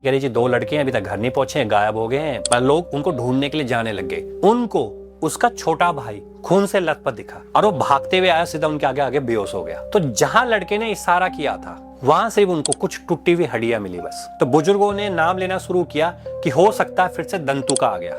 कह रही जी 2 लड़के हैं अभी तक घर नहीं पहुंचे हैं, गायब हो गए हैं। पर लोग उनको ढूंढने के लिए जाने लग गए। उनको उसका छोटा भाई खून से लथपथ दिखा और वो भागते हुए आया, सीधा उनके आगे आगे बेहोश हो गया। तो जहां लड़के ने इशारा किया था वहां से उनको कुछ टूटी हुई हड्डियां मिली बस। तो बुजुर्गों ने नाम लेना शुरू किया कि हो सकता है फिर से दंतुका आ गया।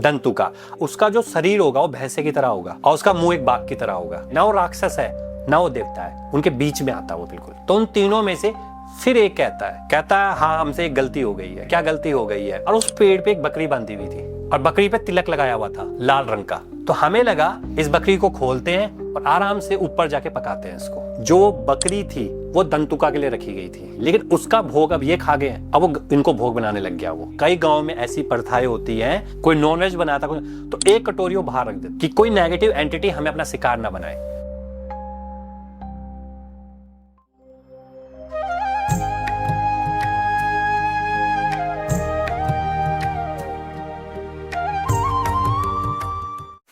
दंतुका उसका जो शरीर होगा वो भैंसे की तरह होगा और उसका मुंह एक बाघ की तरह होगा। ना वो राक्षस है ना वो देवता है, उनके बीच में आता है वो बिल्कुल। तो उन तीनों में से फिर एक कहता है हाँ हमसे एक गलती हो गई है। क्या गलती हो गई है? और उस पेड़ पे एक बकरी बांधी हुई थी और बकरी पे तिलक लगाया हुआ था लाल रंग का। तो हमें लगा इस बकरी को खोलते हैं और आराम से ऊपर जाके पकाते हैं इसको। जो बकरी थी वो दंतुका के लिए रखी गई थी, लेकिन उसका भोग अब ये खा गए हैं। अब वो इनको भोग बनाने लग गया। वो कई गाँव में ऐसी प्रथाएं होती हैं, कोई नॉनवेज बनाता तो एक कटोरी वो बाहर रख देते कि कोई नेगेटिव एंटिटी हमें अपना शिकार ना बनाए।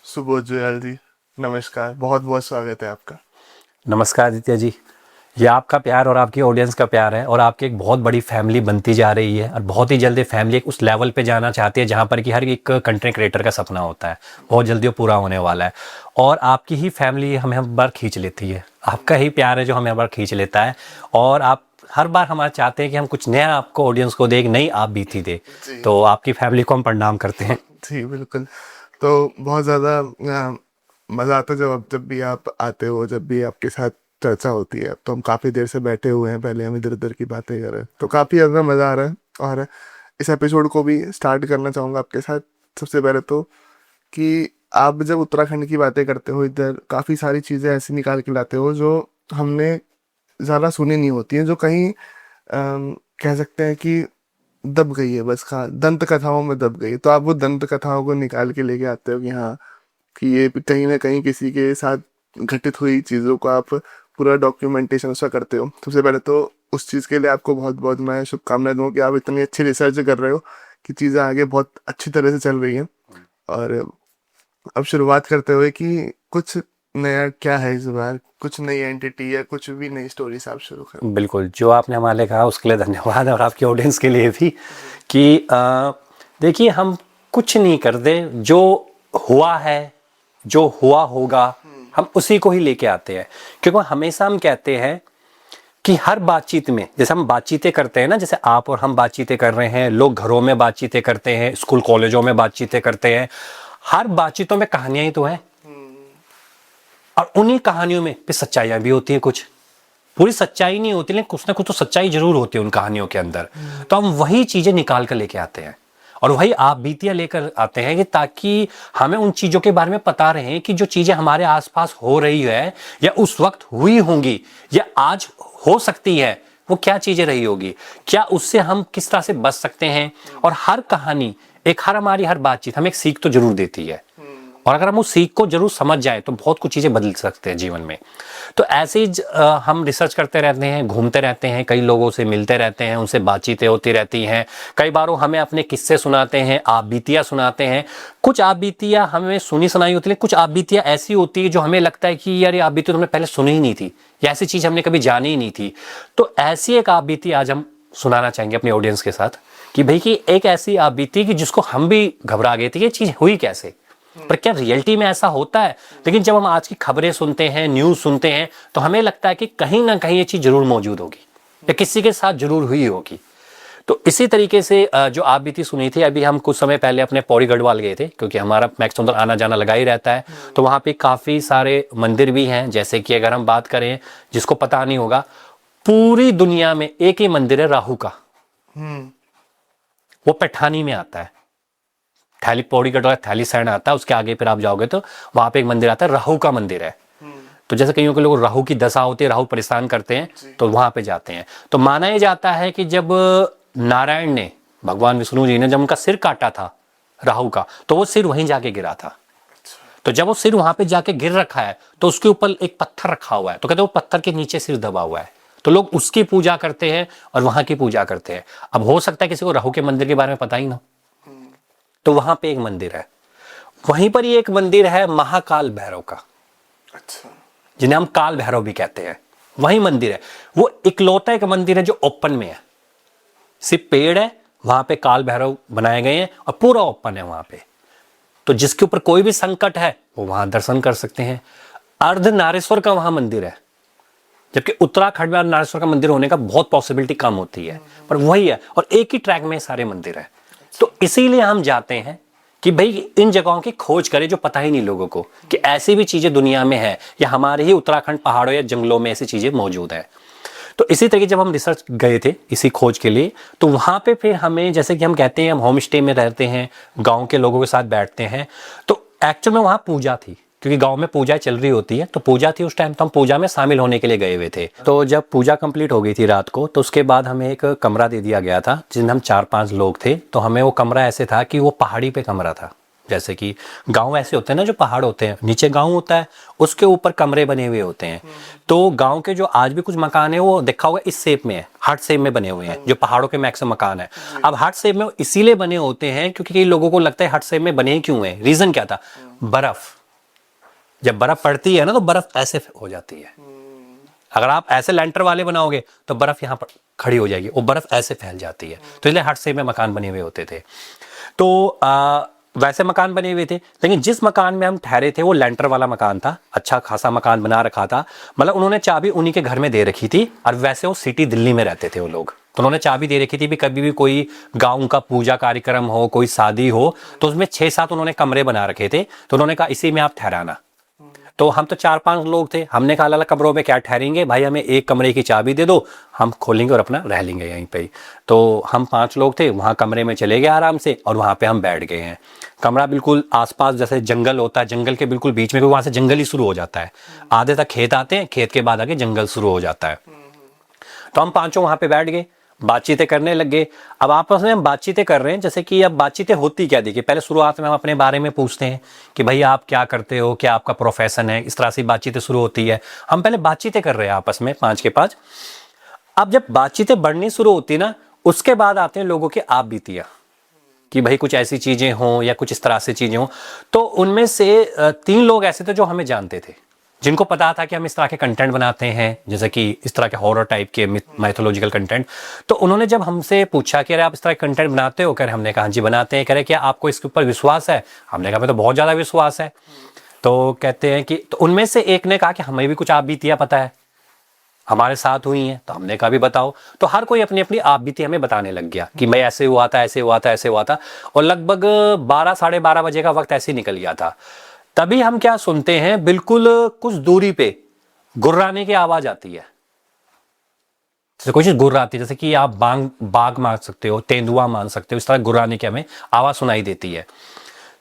सुबोध जुयाल जी, नमस्कार। बहुत बहुत स्वागत है आपका। नमस्कार आदित्य जी, ये आपका प्यार और आपकी ऑडियंस का प्यार है और आपकी एक बहुत बड़ी फैमिली बनती जा रही है और बहुत ही जल्दी फैमिली एक उस लेवल पे जाना चाहती है जहाँ पर कि हर एक कंटेंट क्रिएटर का सपना होता है। बहुत जल्दी वो पूरा होने वाला है और आपकी ही फैमिली हमें हर बार खींच लेती है। आपका ही प्यार है जो हमें हर बार खींच लेता है और आप हर बार हमारा चाहते हैं कि हम कुछ नया आपको ऑडियंस को दे, एक नई आप बीती दे। तो आपकी फैमिली को हम प्रणाम करते हैं। जी बिल्कुल। तो बहुत ज़्यादा मज़ा आता है जब भी आप आते हो, जब भी आपके साथ चर्चा होती है। तो हम काफ़ी देर से बैठे हुए हैं, पहले हम इधर उधर की बातें कर रहे हैं, तो काफ़ी ज़्यादा मज़ा आ रहा है। और इस एपिसोड को भी स्टार्ट करना चाहूँगा आपके साथ। सबसे पहले तो कि आप जब उत्तराखंड की बातें करते हो, इधर काफ़ी सारी चीज़ें ऐसी निकाल के लाते हो जो हमने ज़्यादा सुनी नहीं होती हैं, जो कहीं कह सकते हैं कि दब गई है, बस हाँ दंत कथाओं में दब गई है। तो आप वो दंत कथाओं को निकाल के लेके आते हो कि हाँ, कि ये कहीं ना कहीं किसी के साथ घटित हुई चीज़ों को आप पूरा डॉक्यूमेंटेशन उसका करते हो। सबसे पहले तो उस चीज़ के लिए आपको बहुत बहुत मैं शुभकामनाएं दूँ कि आप इतनी अच्छी रिसर्च कर रहे हो कि चीज़ें आगे बहुत अच्छी तरह से चल रही हैं। और अब शुरुआत करते हुए कि कुछ नया क्या है इस बार, कुछ नई एंटिटी या कुछ भी नई स्टोरीज आप शुरू करो। बिल्कुल, जो आपने हमारे लिए कहा उसके लिए धन्यवाद और आपकी ऑडियंस के लिए भी कि देखिए हम कुछ नहीं करते, जो हुआ है जो हुआ होगा हम उसी को ही लेके आते हैं। क्योंकि हमेशा हम कहते हैं कि हर बातचीत में, जैसे हम बातचीतें करते हैं ना, जैसे आप और हम बातचीतें कर रहे हैं, लोग घरों में बातचीतें करते हैं, स्कूल कॉलेजों में बातचीतें करते हैं, हर बातचीतों में कहानियां ही तो है और उन्हीं कहानियों में फिर सच्चाइयां भी होती है। कुछ पूरी सच्चाई नहीं होती लेकिन कुछ ना कुछ तो सच्चाई जरूर होती है उन कहानियों के अंदर। तो हम वही चीजें निकाल कर लेके आते हैं और वही आप बीतियां लेकर आते हैं कि ताकि हमें उन चीजों के बारे में पता रहे कि जो चीजें हमारे आसपास हो रही है या उस वक्त हुई होंगी या आज हो सकती है, वो क्या चीजें रही होगी, क्या उससे हम किस तरह से बच सकते हैं। और हर कहानी हमारी हर बातचीत हमें एक सीख तो जरूर देती है और अगर हम उस सीख को जरूर समझ जाए तो बहुत कुछ चीजें बदल सकते हैं जीवन में। तो ऐसे ही हम रिसर्च करते रहते हैं, घूमते रहते हैं, कई लोगों से मिलते रहते हैं, उनसे बातचीतें होती रहती हैं। कई बार वो हमें अपने किस्से सुनाते हैं, आप बीतियां सुनाते हैं। कुछ आप बीतियां हमें सुनी सुनाई होती है, कुछ आप बीतियां ऐसी होती है जो हमें लगता है कि यार ये आप बीती तो हमने पहले सुनी ही नहीं थी या ऐसी चीज हमने कभी जानी ही नहीं थी। तो ऐसी एक आप बीती आज हम सुनाना चाहेंगे अपनी ऑडियंस के साथ कि भाई कि एक ऐसी आप बीती कि जिसको हम भी घबरा गए थे, ये चीज हुई कैसे, पर क्या रियलिटी में ऐसा होता है। लेकिन जब हम आज की खबरें सुनते हैं, न्यूज सुनते हैं, तो हमें लगता है कि कहीं ना कहीं ये चीज जरूर मौजूद होगी या किसी के साथ जरूर हुई होगी। तो इसी तरीके से जो आप बीती सुनी थी, अभी हम कुछ समय पहले अपने पौड़ी गढ़वाल गए थे क्योंकि हमारा मैक्स आना जाना लगा ही रहता है। तो वहां पे काफी सारे मंदिर भी हैं, जैसे कि अगर हम बात करें, जिसको पता नहीं होगा, पूरी दुनिया में एक ही मंदिर है राहु का, वो पैठानी में आता है। थैली पौड़ी गढ़वाल थैली साइड आता है, उसके आगे फिर आप जाओगे तो वहां पे एक मंदिर आता है, राहु का मंदिर है। तो जैसे कईयों के लोग राहु की दशा होती है, राहु परेशान करते हैं, तो वहां पे जाते हैं। तो माना यह जाता है कि जब नारायण ने, भगवान विष्णु जी ने जब उनका सिर काटा था राहु का, तो वो सिर वहीं जाके गिरा था। तो जब वो सिर वहां पे जाके गिर रखा है तो उसके ऊपर एक पत्थर रखा हुआ है, तो कहते हैं वो पत्थर के नीचे सिर दबा हुआ है। तो लोग उसकी पूजा करते हैं और वहां की पूजा करते हैं। अब हो सकता है किसी को राहु के मंदिर के बारे में पता ही ना, तो वहां पे एक मंदिर है। वहीं पर ही एक मंदिर है महाकाल भैरव का, अच्छा, जिन्हें हम काल भैरव भी कहते हैं। वही मंदिर है, वो इकलौता एक मंदिर है जो ओपन में है। सिर्फ पेड़ है, वहां पे काल भैरव बनाए गए हैं और पूरा ओपन है वहां पे। तो जिसके ऊपर कोई भी संकट है वो वहां दर्शन कर सकते हैं। अर्धनारीश्वर का वहां मंदिर है, जबकि उत्तराखंड में अर्धनारीश्वर का मंदिर होने का बहुत पॉसिबिलिटी कम होती है, पर वही है और एक ही ट्रैक में सारे मंदिर है। तो इसीलिए हम जाते हैं कि भाई इन जगहों की खोज करें जो पता ही नहीं लोगों को कि ऐसी भी चीजें दुनिया में है या हमारे ही उत्तराखंड पहाड़ों या जंगलों में ऐसी चीजें मौजूद है। तो इसी तरीके जब हम रिसर्च गए थे इसी खोज के लिए, तो वहां पे फिर हमें, जैसे कि हम कहते हैं हम होम स्टे में रहते हैं, गांव के लोगों के साथ बैठते हैं, तो एक्चुअल में वहां पूजा थी, क्योंकि गांव में पूजा चल रही होती है, तो पूजा थी उस टाइम, तो हम पूजा में शामिल होने के लिए गए हुए थे। तो जब पूजा कंप्लीट हो गई थी रात को, तो उसके बाद हमें एक कमरा दे दिया गया था जिसमें हम 4-5 लोग थे। तो हमें वो कमरा ऐसे था कि वो पहाड़ी पे कमरा था, जैसे कि गांव ऐसे होते हैं ना, जो पहाड़ होते हैं, नीचे गांव होता है, उसके ऊपर कमरे बने हुए होते हैं। तो गांव के जो आज भी कुछ मकान है वो देखा होगा इस शेप में है, हार्ट शेप में बने हुए हैं, जो पहाड़ों के मैक्सिमम मकान है। अब हार्ट शेप में इसीलिए बने होते हैं क्योंकि कई लोगों को लगता है हार्ट शेप में बने ही क्यों है, रीजन क्या था, बर्फ, जब बर्फ पड़ती है ना तो बर्फ ऐसे हो जाती है। अगर आप ऐसे लेंटर वाले बनाओगे तो बर्फ यहाँ पर खड़ी हो जाएगी, वो बर्फ ऐसे फैल जाती है, तो इसलिए हार्ट शेप में मकान बने हुए होते थे। तो वैसे मकान बने हुए थे, लेकिन जिस मकान में हम ठहरे थे वो लेंटर वाला मकान था, अच्छा खासा मकान बना रखा था, मतलब उन्होंने चाबी उन्हीं के घर में दे रखी थी, और वैसे वो सिटी दिल्ली में रहते थे वो लोग, तो उन्होंने चाबी दे रखी थी भी कभी भी कोई गांव का पूजा कार्यक्रम हो, कोई शादी हो, तो उसमें 6-7 उन्होंने कमरे बना रखे थे, तो उन्होंने कहा इसी में आप ठहराना। तो हम तो 4-5 लोग थे, हमने कहा अलग कमरों में क्या ठहरेंगे भाई, हमें एक कमरे की चाबी दे दो, हम खोलेंगे और अपना रह लेंगे यहीं पे ही। तो हम 5 लोग थे, वहाँ कमरे में चले गए आराम से, और वहाँ पे हम बैठ गए हैं। कमरा बिल्कुल आसपास जैसे जंगल होता है, जंगल के बिल्कुल बीच में, वहाँ से जंगल ही शुरू हो जाता है, आधे तक खेत आते हैं, खेत के बाद आगे जंगल शुरू हो जाता है। तो हम 5 वहाँ पे बैठ गए, बातचीतें करने लग गए। अब आपस में हम बातचीतें कर रहे हैं, जैसे कि अब बातचीतें होती क्या, देखिए पहले शुरुआत में हम अपने बारे में पूछते हैं कि भाई आप क्या करते हो, क्या आपका प्रोफेशन है, इस तरह से बातचीतें शुरू होती है। हम पहले बातचीतें कर रहे हैं आपस में 5 के 5। अब जब बातचीतें बढ़नी शुरू होती ना, उसके बाद आते हैं लोगों के आप बीतियां, कि भाई कुछ ऐसी चीजें हों या कुछ इस तरह से चीजें हों। तो उनमें से 3 लोग ऐसे थे जो हमें जानते थे, जिनको पता था कि हम इस तरह के कंटेंट बनाते हैं, जैसे कि इस तरह के हॉरर टाइप के माइथोलॉजिकल कंटेंट। तो उन्होंने जब हमसे पूछा कि अरे आप इस तरह के कंटेंट बनाते हो, कह रहे हमने कहा जी बनाते हैं। कह रहे क्या आपको इसके ऊपर विश्वास है, हमने कहा मैं तो बहुत ज़्यादा विश्वास है। तो कहते हैं कि, तो उनमें से एक ने कहा कि हमें भी कुछ आप बीतियाँ पता है, हमारे साथ हुई हैं। तो हमने कहा भी बताओ। तो हर कोई अपनी अपनी आप बीती हमें बताने लग गया कि भाई ऐसे हुआ था, ऐसे हुआ था, ऐसे हुआ था। और लगभग 12-12:30 बजे का वक्त ऐसे ही निकल गया था। तभी हम क्या सुनते हैं, बिल्कुल कुछ दूरी पे गुर्राने की आवाज आती है, जैसे कोई चीज गुर्राती है, जैसे कि आप बाघ मान सकते हो, तेंदुआ मान सकते हो, इस तरह गुर्राने की हमें आवाज सुनाई देती है।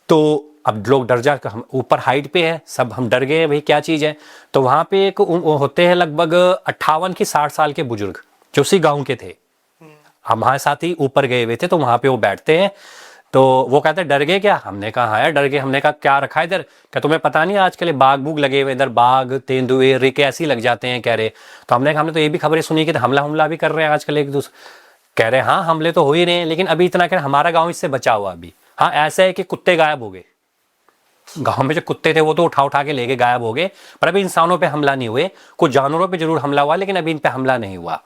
तो अब लोग डर जा, हम ऊपर हाइट पे है, सब हम डर गए भाई क्या चीज है। तो वहां पे एक होते हैं लगभग 58 की 60 साल के बुजुर्ग, जो उसी गांव के थे, हमारे साथ ही ऊपर गए हुए थे। तो वहां पे वो बैठते हैं, तो वो कहते हैं डर गए क्या, हमने कहा हाँ यार डर गए। हमने कहा क्या रखा है इधर, क्या तुम्हें पता नहीं आजकल बाघ बूघ लगे हुए इधर, बाघ तेंदुए रिके ऐसे ही लग जाते हैं, कह रहे। तो हमने कहा हमने तो ये भी खबरें सुनी कि हमला भी कर रहे हैं आजकल एक दूसरे। कह रहे हाँ हमले तो हो ही रहे हैं, लेकिन अभी इतना कह रहे हमारा गाँव इससे बचा हुआ अभी। हाँ ऐसा है कि कुत्ते गायब हो गए, गांव में जो कुत्ते थे वो तो उठा के लेके गायब हो गए, पर अभी इंसानों पे हमला नहीं हुए। कुछ जानवरों पे जरूर हमला हुआ, लेकिन अभी इन पे हमला नहीं हुआ।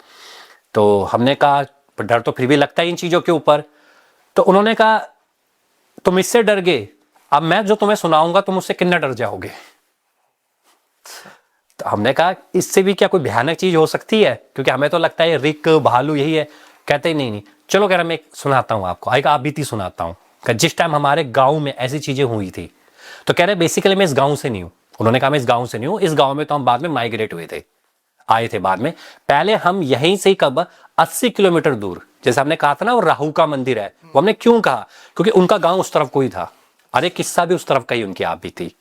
तो हमने कहा डर तो फिर भी लगता है इन चीजों के ऊपर। तो उन्होंने कहा तुम इससे डर गए, अब मैं जो तुम्हें सुनाऊंगा तुम उससे कितना डर जाओगे। तो हमने कहा इससे भी क्या कोई भयानक चीज हो सकती है, क्योंकि हमें तो लगता है रिक भालू यही है। कहते ही नहीं चलो कह रहा मैं सुनाता हूँ आपको, एक आप बीती सुनाता हूँ। जिस टाइम हमारे गाँव में ऐसी चीजें हुई थी, तो कह रहे बेसिकली मैं इस गांव से नहीं हूं। उन्होंने कहा मैं इस गांव से नहीं हूं, इस गांव में तो हम बाद में माइग्रेट हुए थे, आए थे बाद में। पहले हम यहीं से कब 80 किलोमीटर दूर, जैसे हमने कहा था ना वो राहु का मंदिर है, वो हमने क्यों कहा, क्योंकि उनका गांव उस तरफ कोई था, अरे किस्सा भी उस तरफ का ही उनकी आप भी थी।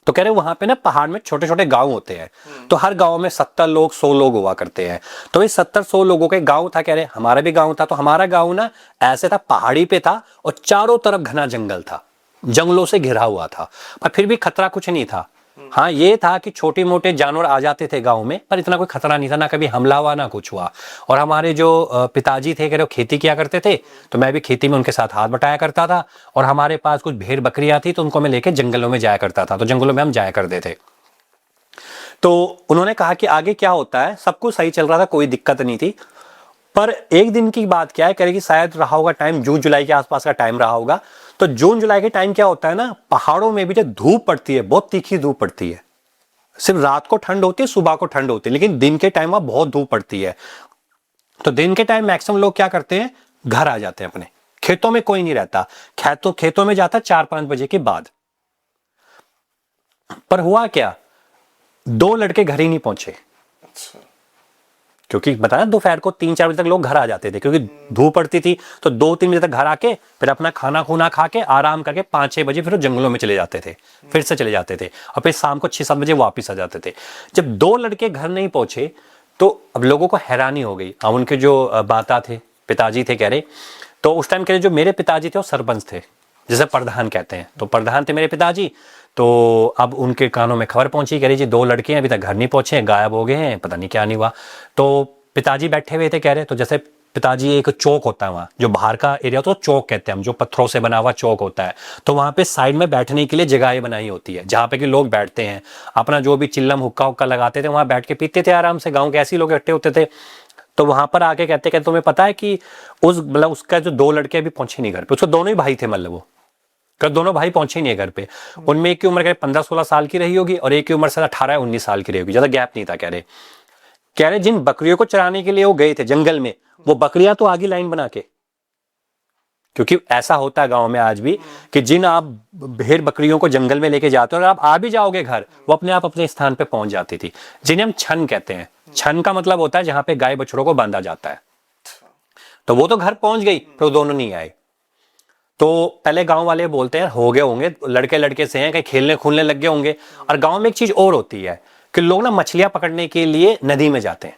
तो कह रहे वहां पे ना पहाड़ में छोटे छोटे गांव होते हैं, तो हर गांव में 70 लोग 100 लोग हुआ करते हैं। तो ये 70-100 लोगों के गांव था। कह रहे हमारा भी गांव था। तो हमारा गांव ना ऐसे था, पहाड़ी पे था और चारों तरफ घना जंगल था, जंगलों से घिरा हुआ था, पर फिर भी खतरा कुछ नहीं था। हाँ ये था कि छोटे मोटे जानवर आ जाते थे गांव में, पर इतना कोई खतरा नहीं था, ना कभी हमला हुआ ना कुछ हुआ। और हमारे जो पिताजी थे, कह रहे खेती किया करते थे, तो मैं भी खेती में उनके साथ हाथ बटाया करता था। और हमारे पास कुछ भेड़ बकरियां थी, तो उनको मैं लेके जंगलों में जाया करता था, तो जंगलों में हम जाया करते थे। तो उन्होंने कहा कि आगे क्या होता है, सब कुछ सही चल रहा था, कोई दिक्कत नहीं थी। पर एक दिन की बात क्या है, कह रहे कि शायद रहा होगा टाइम जून जुलाई के आसपास का टाइम रहा होगा। तो जून जुलाई के टाइम क्या होता है ना, पहाड़ों में भी जब धूप पड़ती है, बहुत तीखी धूप पड़ती है। सिर्फ रात को ठंड होती है, सुबह को ठंड होती है, लेकिन दिन के टाइम वहां बहुत धूप पड़ती है। तो दिन के टाइम मैक्सिमम लोग क्या करते हैं, घर आ जाते हैं अपने। खेतों में कोई नहीं रहता, खेतों में जाता 4-5 बजे के बाद। पर हुआ क्या, 2 लड़के घर ही नहीं पहुंचे। क्योंकि बताया दोपहर को 3-4 बजे तक लोग घर आ जाते थे, क्योंकि धूप पड़ती थी। तो 2-3 बजे तक घर आके फिर अपना खाना खूना खा के आराम करके 5-6 बजे फिर जंगलों में चले जाते थे, फिर से चले जाते थे, और फिर शाम को 6-7 बजे वापस आ जाते थे। जब 2 लड़के घर नहीं पहुंचे तो अब लोगों को हैरानी हो गई। अब उनके जो बाता थे, पिताजी थे, कह रहे, तो उस टाइम कह रहे जो मेरे पिताजी थे वो सरपंच थे, जैसे प्रधान कहते हैं, तो प्रधान थे मेरे पिताजी। तो अब उनके कानों में खबर पहुंची, कह रही जी 2 लड़के हैं अभी तक घर नहीं पहुंचे, गायब हो गए हैं, पता नहीं क्या नहीं हुआ। तो पिताजी बैठे हुए थे, कह रहे, तो जैसे पिताजी, एक चौक होता है वहां, जो बाहर का एरिया होता है चौक कहते हैं हम, जो पत्थरों से बना हुआ चौक होता है, तो वहां पे साइड में बैठने के लिए जगहें बनाई होती है, जहां पे कि लोग बैठते हैं, अपना जो भी चिल्लम हुक्का हुक्का लगाते थे, वहां बैठ के पीते थे आराम से। गाँव के ऐसे लोग इकट्ठे होते थे। तो वहां पर आके कहते तुम्हें पता है कि मतलब उसका जो 2 लड़के अभी पहुंचे नहीं घर पे, उसको दोनों ही भाई थे, मतलब वो दोनों भाई पहुंचे नहीं है घर पे। उनमें एक की उम्र 15-16 साल की रही होगी और एक की उम्र 18-19 साल की रही होगी, ज्यादा गैप नहीं था। कह रहे जिन बकरियों को चराने के लिए वो गए थे जंगल में, वो बकरियां तो आगे लाइन बना के, क्योंकि ऐसा होता है गांव में आज भी कि जिन आप भेड़ बकरियों को जंगल में लेके जाते हो और आप आ भी जाओगे घर, वो अपने आप अपने स्थान पे पहुंच जाती थी, जिन्हें हम छन कहते हैं। छन का मतलब होता है जहां पे गाय बछड़ों को बांधा जाता है। तो वो तो घर पहुंच गई, पर वो दोनों नहीं आए। तो पहले गांव वाले बोलते हैं हो गए होंगे, लड़के लड़के से हैं, कहीं खेलने खूलने लग गए होंगे। और गांव में एक चीज और होती है कि लोग ना मछलियां पकड़ने के लिए नदी में जाते हैं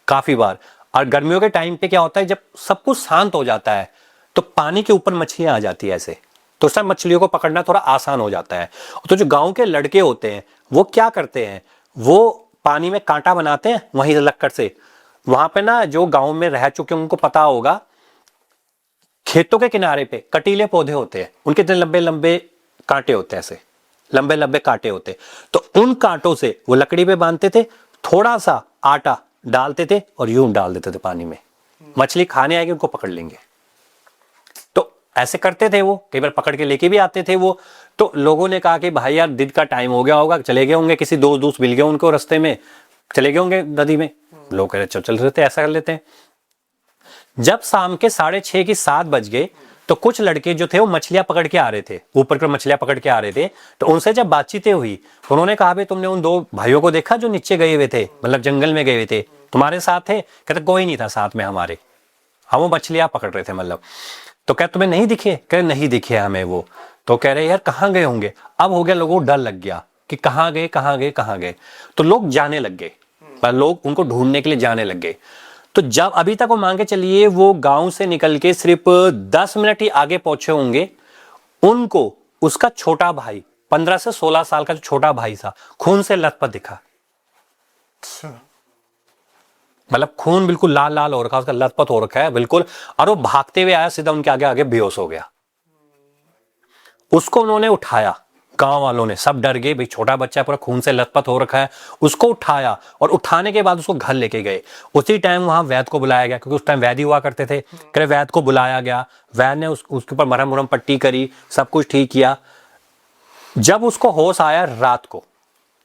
काफी बार। और गर्मियों के टाइम पे क्या होता है, जब सब कुछ शांत हो जाता है तो पानी के ऊपर मछलियां आ जाती है ऐसे, तो उस टाइम मछलियों को पकड़ना थोड़ा आसान हो जाता है। तो जो गांव के लड़के होते हैं वो क्या करते हैं, वो पानी में कांटा बनाते हैं वहीं लक्कड़ से। वहां पे ना जो गांव में रह चुके उनको पता होगा, खेतों के किनारे पे कटीले पौधे होते हैं, उनके इतने लंबे लंबे कांटे होते हैं, ऐसे लंबे लंबे कांटे होते हैं। तो उन कांटों से वो लकड़ी पे बांधते थे, थोड़ा सा आटा डालते थे और यूं डाल देते थे पानी में, मछली खाने आएगी उनको पकड़ लेंगे। तो ऐसे करते थे वो, कई बार पकड़ के लेके भी आते थे वो। तो लोगों ने कहा कि भाई यार दिन का टाइम हो गया होगा, चले गए होंगे, किसी दोस्त मिल गए उनको रास्ते में, चले गए होंगे नदी में। लोग कह रहे चल रहे थे, ऐसा कर लेते हैं। जब शाम के 6:30 की 7 बज गए तो कुछ लड़के जो थे वो मछलियां पकड़ के आ रहे थे, ऊपर कर मछलियां पकड़ के आ रहे थे। तो उनसे जब बातचीतें हुई, उन्होंने कहा भाई तुमने उन 2 भाइयों को देखा जो नीचे गए हुए थे, मतलब जंगल में गए हुए थे, तुम्हारे साथ थे? कहते कोई नहीं था साथ में हमारे, हम वो मछलियां पकड़ रहे थे मतलब। तो क्या तुम्हें नहीं दिखे? कह नहीं दिखे हमें वो। तो कह रहे यार कहाँ गए होंगे। अब हो गया लोगों को डर लग गया कि कहाँ गए कहाँ गए कहाँ गए। तो लोग जाने लग गए, लोग उनको ढूंढने के लिए जाने लग गए। तो जब अभी तक वो मान के चलिए वो गांव से निकल के सिर्फ 10 मिनट ही आगे पहुंचे होंगे, उनको उसका छोटा भाई 15 से 16 साल का जो छोटा भाई था खून से लथपथ दिखा। मतलब खून बिल्कुल लाल लाल हो रखा, उसका लथपथ हो रखा है बिल्कुल। और वो भागते हुए आया, सीधा उनके आगे आगे बेहोश हो गया। उसको उन्होंने उठाया, गांव वालों ने सब डर गए, भाई छोटा बच्चा पूरा खून से लथपथ हो रखा है। उसको उठाया और उठाने के बाद उसको घर लेके गए। उसी टाइम वहां वैद्य को बुलाया गया, क्योंकि उस टाइम वैद्य हुआ करते थे। करे वैद्य को बुलाया गया, वैद्य ने उसके ऊपर मरहम मुरहम पट्टी करी, सब कुछ ठीक किया। जब उसको होश आया रात को,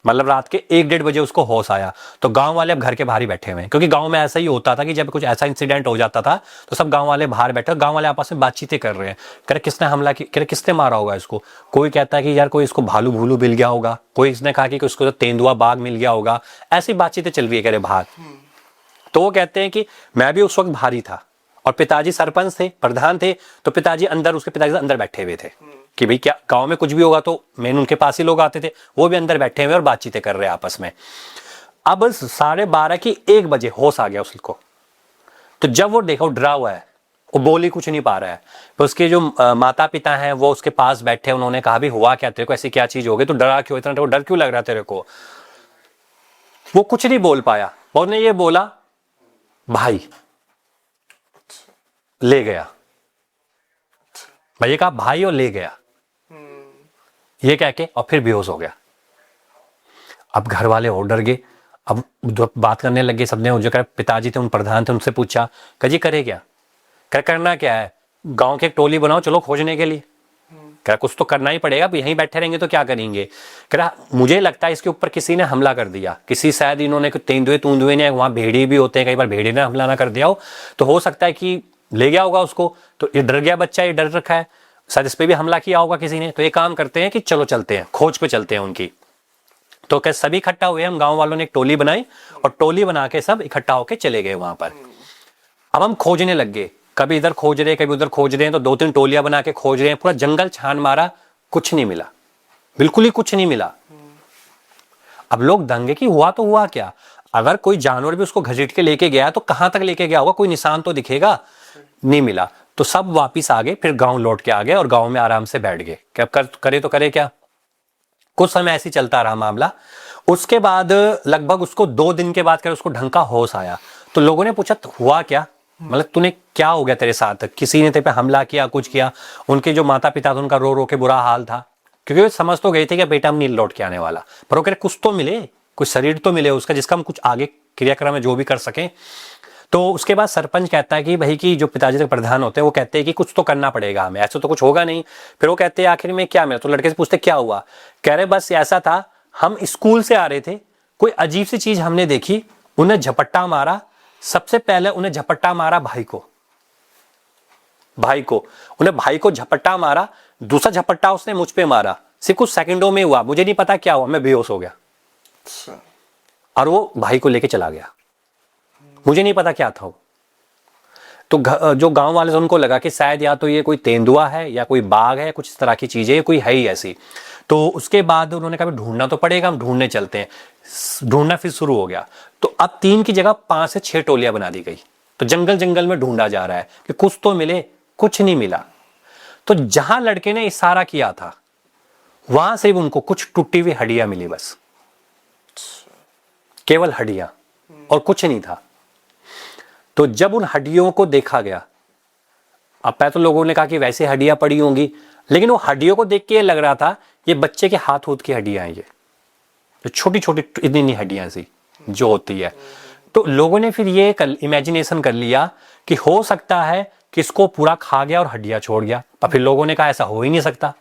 मतलब रात के 1-1:30 बजे उसको होश आया, तो गांव वाले अब घर के बाहर ही बैठे हुए हैं। क्योंकि गांव में ऐसा ही होता था कि जब कुछ ऐसा इंसिडेंट हो जाता था तो सब गांव वाले बाहर बैठे, गांव वाले आपस में बातचीतें कर रहे हैं। कह रहे किसने हमला किया, कह रहे किसने मारा होगा इसको। कोई कहता है कि यार कोई इसको भालू भूलू मिल गया होगा, कोई इसने कहा कि उसको तेंदुआ बाघ मिल गया होगा। ऐसी बातचीतें चल रही है कह रहे बाहर। तो वो कहते हैं कि मैं भी उस वक्त भारी था और पिताजी सरपंच थे, प्रधान थे, तो पिताजी अंदर, उसके पिताजी अंदर बैठे हुए थे कि भाई क्या गांव में कुछ भी होगा तो मेन उनके पास ही लोग आते थे। वो भी अंदर बैठे हुए और बातचीतें कर रहे हैं आपस में। अब 12:30 की 1 बजे होश आ गया उसको। तो जब वो देखा, वो डरा हुआ है, वो बोल ही कुछ नहीं पा रहा है। तो उसके जो माता पिता हैं वो उसके पास बैठे, उन्होंने कहा भी हुआ क्या तेरे को, ऐसी क्या चीज हो गई, तो डरा क्यों, इतना तो डर क्यों लग रहा है तेरे को। वो कुछ नहीं बोल पाया, उसने ये बोला भाई ले गया। भैया कहा भाई और ले गया, ये कह के और फिर बेहोश हो गया। अब घर वाले और डर गए। अब जब बात करने लगे सबने, जो पिताजी थे उन प्रधान थे, उनसे पूछा कि जी करे क्या, करना क्या है, गांव की एक टोली बनाओ चलो खोजने के लिए। कह कुछ तो करना ही पड़ेगा, यहीं बैठे रहेंगे तो क्या करेंगे। कह मुझे लगता है इसके ऊपर किसी ने हमला कर दिया, किसी शायद इन्होंने तेंदुए ने, वहां भेड़िए भी होते हैं, कई बार भेड़िए ने हमला ना कर दिया हो तो हो सकता है कि ले गया होगा उसको, तो ये डर गया बच्चा, ये डर रखा है, शायद इस पर भी हमला किया होगा किसी ने। तो ये काम करते हैं कि चलो चलते हैं, खोज पे चलते हैं उनकी। तो क्या सभी इकट्ठा हुए, हम गांव वालों ने एक टोली बनाई और टोली बना के सब इकट्ठा होके चले गए वहां पर। अब हम खोजने लग गए, कभी इधर खोज रहे कभी उधर खोज रहे हैं, तो 2-3 टोलियां बना के खोज रहे हैं, पूरा जंगल छान मारा, कुछ नहीं मिला, बिल्कुल ही कुछ नहीं मिला। अब लोग दंगे की हुआ तो हुआ क्या, अगर कोई जानवर भी उसको घसीट के लेके गया तो कहां तक लेके गया होगा, कोई निशान तो दिखेगा, नहीं मिला। तो सब वापिस आ गए, फिर गांव लौट के आ गए और गांव में आराम से बैठ गए। क्या करे तो करे क्या। कुछ समय ऐसे चलता रहा मामला। उसके बाद लगभग उसको 2 दिन के बाद कर उसको ढंग का होश आया। तो लोगों ने पूछा हुआ क्या, मतलब तूने क्या हो गया तेरे साथ, किसी ने तेरे पे हमला किया, कुछ किया। उनके जो माता पिता थे उनका रो रो के बुरा हाल था, क्योंकि वे समझ तो गए थे कि बेटा हम नहीं लौट के आने वाला, पर वो कह रहे कुछ तो मिले, कुछ शरीर तो मिले उसका जिसका हम कुछ आगे क्रियाक्रम में जो भी कर सकें। तो उसके बाद सरपंच कहता है कि भाई की जो पिताजी के प्रधान होते हैं वो कहते हैं कि कुछ तो करना पड़ेगा हमें, ऐसा तो कुछ होगा नहीं। फिर वो कहते हैं आखिर में क्या मिला, तो लड़के से पूछते क्या हुआ, कह रहे बस ऐसा था, हम स्कूल से आ रहे थे, कोई अजीब सी चीज हमने देखी, उन्हें झपट्टा मारा, सबसे पहले उन्हें झपट्टा मारा भाई को, उन्हें भाई को झपट्टा मारा, दूसरा झपट्टा उसने मुझ पे मारा, सिर्फ कुछ सेकंडों में हुआ, मुझे नहीं पता क्या हुआ, मैं बेहोश हो गया और वो भाई को लेके चला गया, मुझे नहीं पता क्या था वो। तो जो गांव वाले थे उनको लगा कि शायद या तो ये कोई तेंदुआ है या कोई बाघ है, कुछ इस तरह की चीजें, कोई है ही ऐसी। तो उसके बाद उन्होंने कहा ढूंढना तो पड़ेगा, हम ढूंढने चलते हैं। ढूंढना फिर शुरू हो गया, तो अब 3 की जगह 5 से 6 टोलियां बना दी गई। तो जंगल जंगल में ढूंढा जा रहा है कि कुछ तो मिले, कुछ नहीं मिला। तो जहां लड़के ने इशारा किया था वहां से उनको कुछ टूटी हुई हड्डियां मिली, बस केवल हड्डियां और कुछ नहीं था। तो जब उन हड्डियों को देखा गया, अब पहले तो लोगों ने कहा कि वैसे हड्डियां पड़ी होंगी, लेकिन वो हड्डियों को देख के लग रहा था ये बच्चे के हाथ हूथ की हड्डियां हैं, ये जो छोटी छोटी इतनी हड्डियां सी जो होती है। तो लोगों ने फिर ये इमेजिनेशन कर लिया कि हो सकता है कि इसको पूरा खा गया और हड्डियां छोड़ गया। और फिर लोगों ने कहा ऐसा हो ही नहीं सकता,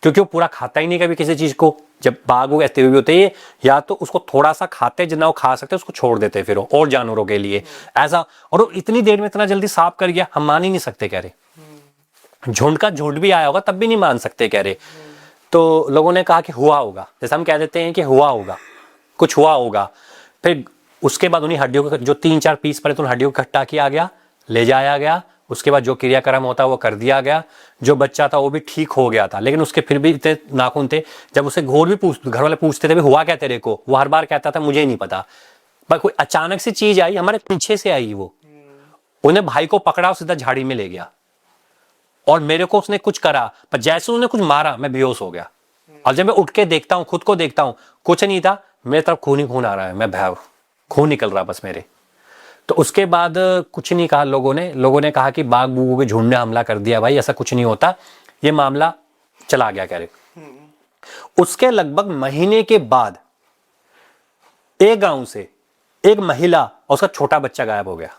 क्योंकि वो पूरा खाता ही नहीं कभी किसी चीज को। जब बाघ वो ऐसे हुए होते हैं, या तो उसको थोड़ा सा खाते, जितना वो खा सकते उसको छोड़ देते फिर और जानवरों के लिए ऐसा। और वो इतनी देर में इतना जल्दी साफ कर गया, हम मान ही नहीं सकते, कह रहे झुंड का झुंड भी आया होगा तब भी नहीं मान सकते, कह रहे। तो लोगों ने कहा कि हुआ होगा, जैसे हम कह देते हैं कि हुआ होगा, कुछ हुआ होगा। फिर उसके बाद उन्हीं हड्डियों को जो 3-4 पीस पड़े तो उन हड्डियों को इकट्ठा किया गया, ले जाया गया। उसके बाद जो क्रियाक्रम होता है वो कर दिया गया। जो बच्चा था वो भी ठीक हो गया था, लेकिन उसके फिर भी इतने नाखून थे। जब उसे घर वाले पूछते थे हुआ क्या तेरे को, वो हर बार कहता था मुझे नहीं पता। पर कोई अचानक से चीज आई, हमारे पीछे से आई, वो उन्हें भाई को पकड़ा और सीधा झाड़ी में ले गया और मेरे को उसने कुछ करा, पर जैसे उसने कुछ मारा मैं बेहोश हो गया। और जब मैं उठ के देखता हूँ, खुद को देखता हूँ, कुछ नहीं था, मेरे तरफ खून ही खून आ रहा है, मैं भय खून निकल रहा बस मेरे। तो उसके बाद कुछ नहीं कहा लोगों ने कहा कि बाघ बूगों के झुंड ने हमला कर दिया, भाई ऐसा कुछ नहीं होता, ये मामला चला गया, कह रहे। उसके लगभग महीने के बाद एक गांव से एक महिला और उसका छोटा बच्चा गायब हो गया।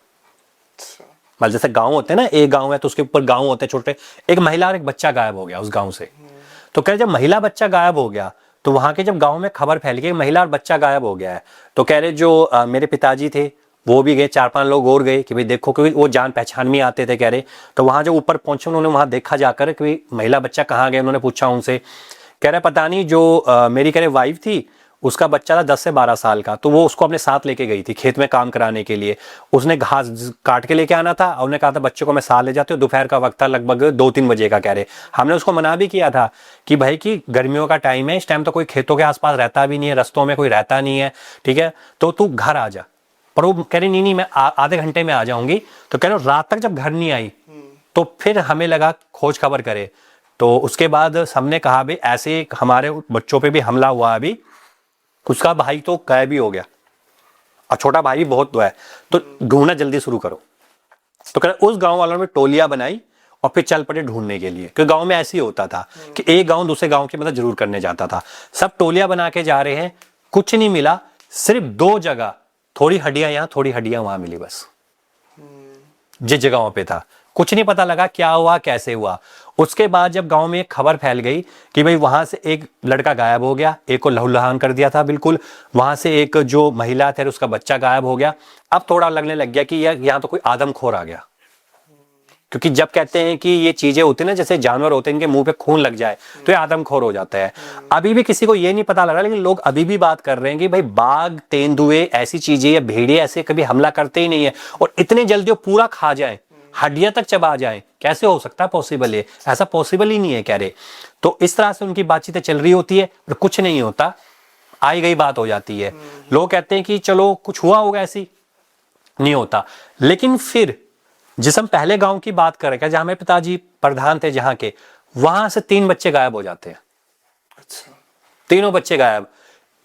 मतलब जैसे गांव होते हैं ना, एक गांव है तो उसके ऊपर गांव होते हैं छोटे, एक महिला और एक बच्चा गायब हो गया उस गांव से। तो कह रहे जब महिला बच्चा गायब हो गया तो वहां के जब गांव में खबर फैल गई महिला और बच्चा गायब हो गया है, तो कह रहे जो मेरे पिताजी थे वो भी गए, 4-5 लोग और गए कि भाई देखो, क्योंकि वो जान पहचान में आते थे, कह रहे। तो वहां जो ऊपर पहुंचे उन्होंने वहां देखा जाकर कि महिला बच्चा कहाँ गए, उन्होंने पूछा उनसे, कह रहे पता नहीं, जो मेरी कह रहे वाइफ थी उसका बच्चा था 10 से 12 साल का, तो वो उसको अपने साथ लेके गई थी खेत में काम कराने के लिए। उसने घास काट के लेके आना था और उन्होंने कहा था बच्चे को मैं साथ ले जाती हूँ। दोपहर का वक्त था, लगभग 2-3 बजे का, कह रहे। हमने उसको मना भी किया था कि भाई कि गर्मियों का टाइम है, इस टाइम तो कोई खेतों के आसपास रहता भी नहीं है, रस्तों में कोई रहता नहीं है, ठीक है, तो तू घर आ जा। पर वो कह रही नहीं मैं आधे घंटे में आ जाऊंगी। तो कह रहे रात तक जब घर नहीं आई तो फिर हमें लगा खोज खबर करे। तो उसके बाद सबने कहा भाई ऐसे हमारे बच्चों पे भी हमला हुआ, अभी उसका भाई तो गायब भी हो गया और छोटा भाई भी बहुत है, तो ढूंढना जल्दी शुरू करो। तो कह रहे उस गांव वालों ने टोलियां बनाई और फिर चल पड़े ढूंढने के लिए, क्योंकि गांव में ऐसे ही होता था कि एक गांव दूसरे गांव की मदद जरूर करने जाता था। सब टोलियां बना के जा रहे हैं, कुछ नहीं मिला, सिर्फ 2 जगह थोड़ी हड्डियां यहां थोड़ी हड्डियां वहां मिली बस, जिस जगहों पे था। कुछ नहीं पता लगा क्या हुआ कैसे हुआ। उसके बाद जब गांव में एक खबर फैल गई कि भाई वहां से एक लड़का गायब हो गया, एक को लहूलुहान कर दिया था बिल्कुल, वहां से एक जो महिला थे उसका बच्चा गायब हो गया। अब थोड़ा लगने लग गया कि यहाँ तो कोई आदमखोर आ गया, क्योंकि जब कहते हैं कि ये चीजें होती है ना, जैसे जानवर होते हैं इनके मुंह पे खून लग जाए तो ये आदमखोर हो जाता है। अभी भी किसी को ये नहीं पता लग रहा, लेकिन लोग अभी भी बात कर रहे हैं कि भाई बाघ, तेंदुए ऐसी चीजें या भेड़िए ऐसे कभी हमला करते ही नहीं है, और इतने जल्दी वो पूरा खा जाए, हड्डियां तक चबा जाए, कैसे हो सकता है पॉसिबल है? ऐसा पॉसिबल ही नहीं है कह रहे। तो इस तरह से उनकी बातचीतें चल रही होती है, पर कुछ नहीं होता, आई गई बात हो जाती है। लोग कहते हैं कि चलो कुछ हुआ होगा, ऐसी नहीं होता। लेकिन फिर जिस हम पहले गांव की बात कर रहे हैं, जहां मेरे पिताजी प्रधान थे जहां के, वहां से 3 बच्चे गायब हो जाते हैं। अच्छा। तीनों बच्चे गायब,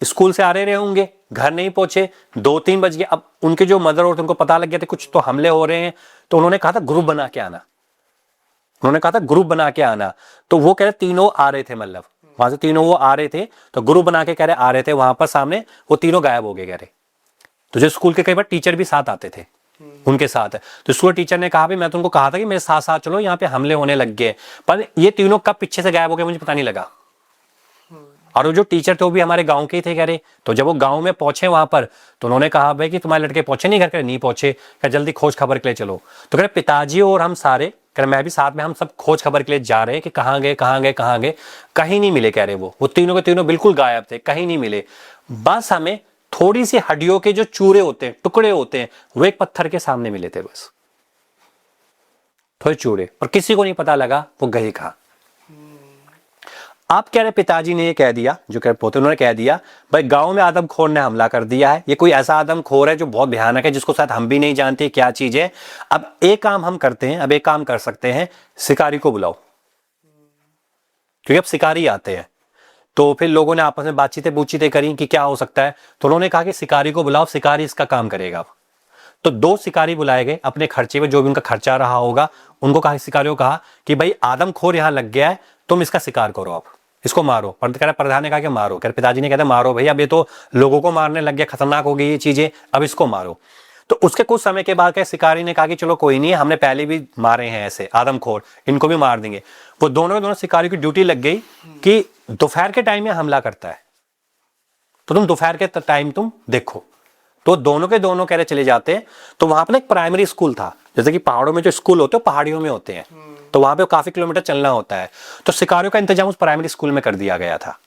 स्कूल से आ रहे होंगे, घर नहीं पहुंचे, 2-3 बज गए। अब उनके जो मदर और उनको पता लग गया था कुछ तो हमले हो रहे हैं, तो उन्होंने कहा था ग्रुप बना के आना, उन्होंने कहा था ग्रुप बना के आना। तो वो कह रहे तीनों आ रहे थे, मतलब वहां से तीनों वो आ रहे थे, तो ग्रुप बना के कह रहे आ रहे थे, वहां पर सामने वो तीनों गायब हो गए कह रहे। तो जो स्कूल के कई बार टीचर भी साथ आते थे उनके साथ, तो स्कूल टीचर ने कहा भी मैं तुमको कहा था कि मेरे साथ साथ चलो, यहाँ पे हमले होने लग गए, पर ये तीनों कब पीछे से गायब हो गए मुझे पता नहीं लगा। और वो जो टीचर थे वो भी हमारे गांव के ही थे कह रहे। तो जब वो गांव में पहुंचे वहां पर, तो उन्होंने कहा भाई कि तुम्हारे लड़के पहुंचे नहीं घर के? नहीं पहुंचे। क्या जल्दी खोज खबर के लिए चलो। तो कह रहे पिताजी और हम सारे, कह रहे मैं भी साथ में, हम सब खोज खबर के लिए जा रहे हैं कि कहाँ गए कहाँ गए कहाँ गए, कहीं नहीं मिले कह रहे। वो तीनों के तीनों बिल्कुल गायब थे, कहीं नहीं मिले। बस हमें थोड़ी सी हड्डियों के जो चूरे होते हैं, टुकड़े होते हैं, वो एक पत्थर के सामने मिले थे, बस थोड़े चूरे, और किसी को नहीं पता लगा वो गए कहाँ। आप कह रहे पिताजी ने ये कह दिया, जो कह पोते उन्होंने कह दिया भाई गांव में आदमखोर ने हमला कर दिया है, ये कोई ऐसा आदमखोर है जो बहुत भयानक है, जिसको शायद हम भी नहीं जानते क्या चीज है। अब एक काम हम करते हैं, अब एक काम कर सकते हैं, शिकारी को बुलाओ, क्योंकि अब शिकारी आते हैं। तो फिर लोगों ने आपस में बातचीतें करी कि क्या हो सकता है, तो उन्होंने कहा कि शिकारी को बुलाओ, शिकारी इसका काम करेगा। तो 2 शिकारी बुलाए गए, अपने खर्चे में जो भी उनका खर्चा रहा होगा, उनको कहा, शिकारियों को कहा कि भाई आदमखोर यहां लग गया है, तुम इसका शिकार करो, आप इसको मारो। प्रधान ने कहा कि मारो, कह पिताजी ने कहते मारो भैया, अब ये तो लोगों को मारने लग गया, खतरनाक हो गई ये चीजें, अब इसको मारो। तो उसके कुछ समय के बाद शिकारी ने कहा कि चलो कोई नहीं, हमने पहले भी मारे हैं ऐसे आदमखोर, इनको भी मार देंगे। वो दोनों शिकारी की ड्यूटी लग गई कि दोपहर के टाइम में हमला करता है, तो तुम दोपहर के टाइम तुम देखो। तो दोनों के दोनों कह रहे चले जाते हैं। तो वहां पर एक प्राइमरी स्कूल था, जैसे कि पहाड़ों में जो स्कूल होते हैं पहाड़ियों में होते हैं, तो वहां पे काफी किलोमीटर चलना होता है। तो शिकारियों का इंतजाम उस प्राइमरी स्कूल में कर दिया गया था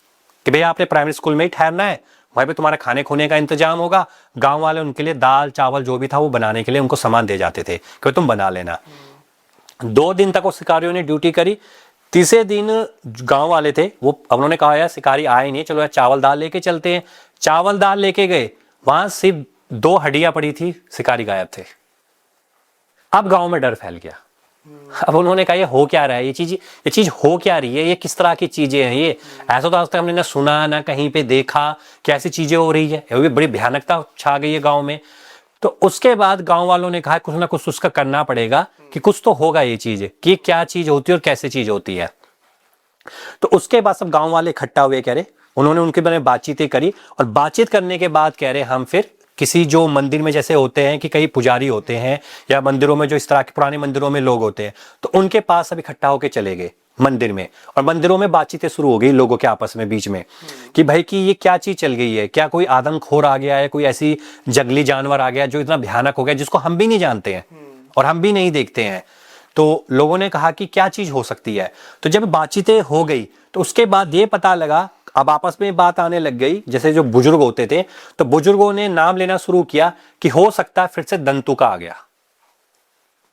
कि भैया आपने प्राइमरी स्कूल में ही ठहरना है, वहीं पे तुम्हारे खाने खोने का इंतजाम होगा। गांव वाले उनके लिए दाल चावल जो भी था वो बनाने के लिए उनको सामान दे जाते थे कि तुम बना लेना। 2 दिन तक वो शिकारियों ने ड्यूटी करी। तीसरे दिन गांव वाले थे वो, उन्होंने कहा यार शिकारी आए नहीं, चलो यार चावल दाल लेके चलते हैं। चावल दाल लेके गए, वहां सिर्फ 2 हड्डियां पड़ी थी, शिकारी गायब थे। अब गांव में डर फैल गया। अब उन्होंने कहा ये हो क्या रहा है, ये चीज हो क्या रही है, ये किस तरह की चीजें हैं, ये ऐसा तो आज तक हमने ना सुना ना कहीं पे देखा, कैसी चीजें हो रही है, ये भी बड़ी भयानकता छा गई है गांव में। तो उसके बाद गांव वालों ने कहा कुछ ना कुछ उसका करना पड़ेगा, कि कुछ तो होगा ये चीज, कि क्या चीज होती है और कैसे चीज होती है। तो उसके बाद सब गांव वाले इकट्ठा हुए, कह रहे उन्होंने उनके बारे में बातचीतें करी, और बातचीत करने के बाद कह रहे हम फिर किसी जो मंदिर में जैसे होते हैं कि कई पुजारी होते हैं, या मंदिरों में जो इस तरह के पुराने मंदिरों में लोग होते हैं, तो उनके पास सब इकट्ठा होकर चले गए मंदिर में। और मंदिरों में बातचीतें शुरू हो गई लोगों के आपस में बीच में, कि भाई कि ये क्या चीज चल गई है, क्या कोई आदमखोर आ गया है, कोई ऐसी जंगली जानवर आ गया जो इतना भयानक हो गया जिसको हम भी नहीं जानते हैं और हम भी नहीं देखते हैं। तो लोगों ने कहा कि क्या चीज हो सकती है। तो जब बातचीतें हो गई तो उसके बाद ये पता लगा, अब आपस में बात आने लग गई, जैसे जो बुजुर्ग होते थे तो बुजुर्गों ने नाम लेना शुरू किया कि हो सकता है फिर से दंतुका आ गया।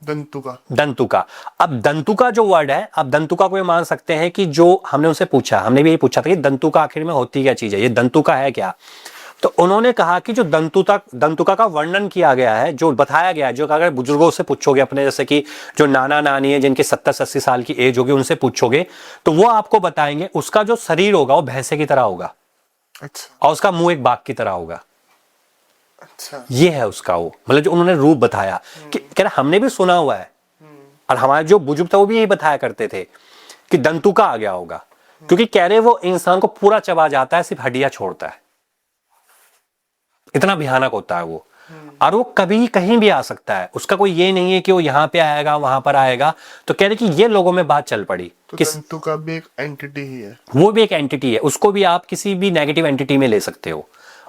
दंतुका। अब दंतुका जो वर्ड है, अब दंतुका को ये मान सकते हैं कि जो हमने उनसे पूछा, हमने भी यही पूछा था कि दंतुका आखिर में होती क्या चीज है, ये दंतुका है क्या। तो उन्होंने कहा कि जो दंतुका का वर्णन किया गया है, जो बताया गया है, जो अगर बुजुर्गों से पूछोगे अपने, जैसे कि जो नाना नानी है जिनके 70-80 साल की एज होगी, उनसे पूछोगे तो वो आपको बताएंगे उसका जो शरीर होगा वो भैंसे की तरह होगा। अच्छा। और उसका मुंह एक बाघ की तरह होगा। अच्छा। ये है उसका वो, मतलब जो उन्होंने रूप बताया कि कह रहे हमने भी सुना हुआ है, और हमारे जो बुजुर्ग था वो भी यही बताया करते थे कि दंतुका आ गया होगा, क्योंकि कह रहे वो इंसान को पूरा चबा जाता है, सिर्फ हड्डियां छोड़ता है, इतना भयानक होता है वो। और वो कभी कहीं भी आ सकता है, उसका कोई ये नहीं है कि वो यहाँ पे आएगा वहां पर आएगा। तो कह रहे कि ये लोगों में बात चल पड़ी तो किस, जंतु का भी एक एंटिटी ही है। वो भी एक एंटिटी है, उसको भी आप किसी भी नेगेटिव एंटिटी में ले सकते हो।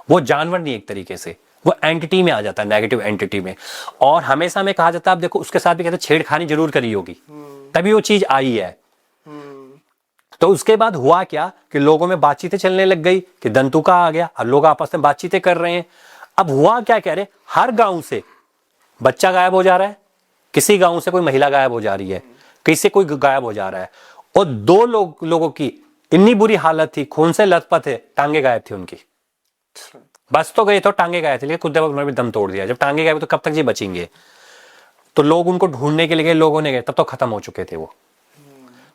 वो जानवर नहीं, एक तरीके से वो एंटिटी में आ जाता है, नेगेटिव एंटिटी में। और हमेशा हमें कहा जाता है, आप देखो उसके साथ भी कहते हैं छेड़खानी जरूर करी होगी तभी वो चीज आई है। तो उसके बाद हुआ क्या कि लोगों में बातचीतें चलने लग गई कि दंतुका आ गया, अब लोग आपस में बातचीतें कर रहे हैं। अब हुआ क्या, कह रहे हर गांव से बच्चा गायब हो जा रहा है, किसी गांव से कोई महिला गायब हो जा रही है, किसी से कोई गायब हो जा रहा है। और दो लोगों की इतनी बुरी हालत थी, खून से लथपथ है, टांगे गायब थी उनकी। बस तो गए तो टांगे गायब थे, लेकिन कुत्ते वक्त उन्होंने भी दम तोड़ दिया। जब टांगे गायब तो कब तक जी बचेंगे। तो लोग उनको ढूंढने के लिए गए, लोगों ने गए, तब तो खत्म हो चुके थे वो।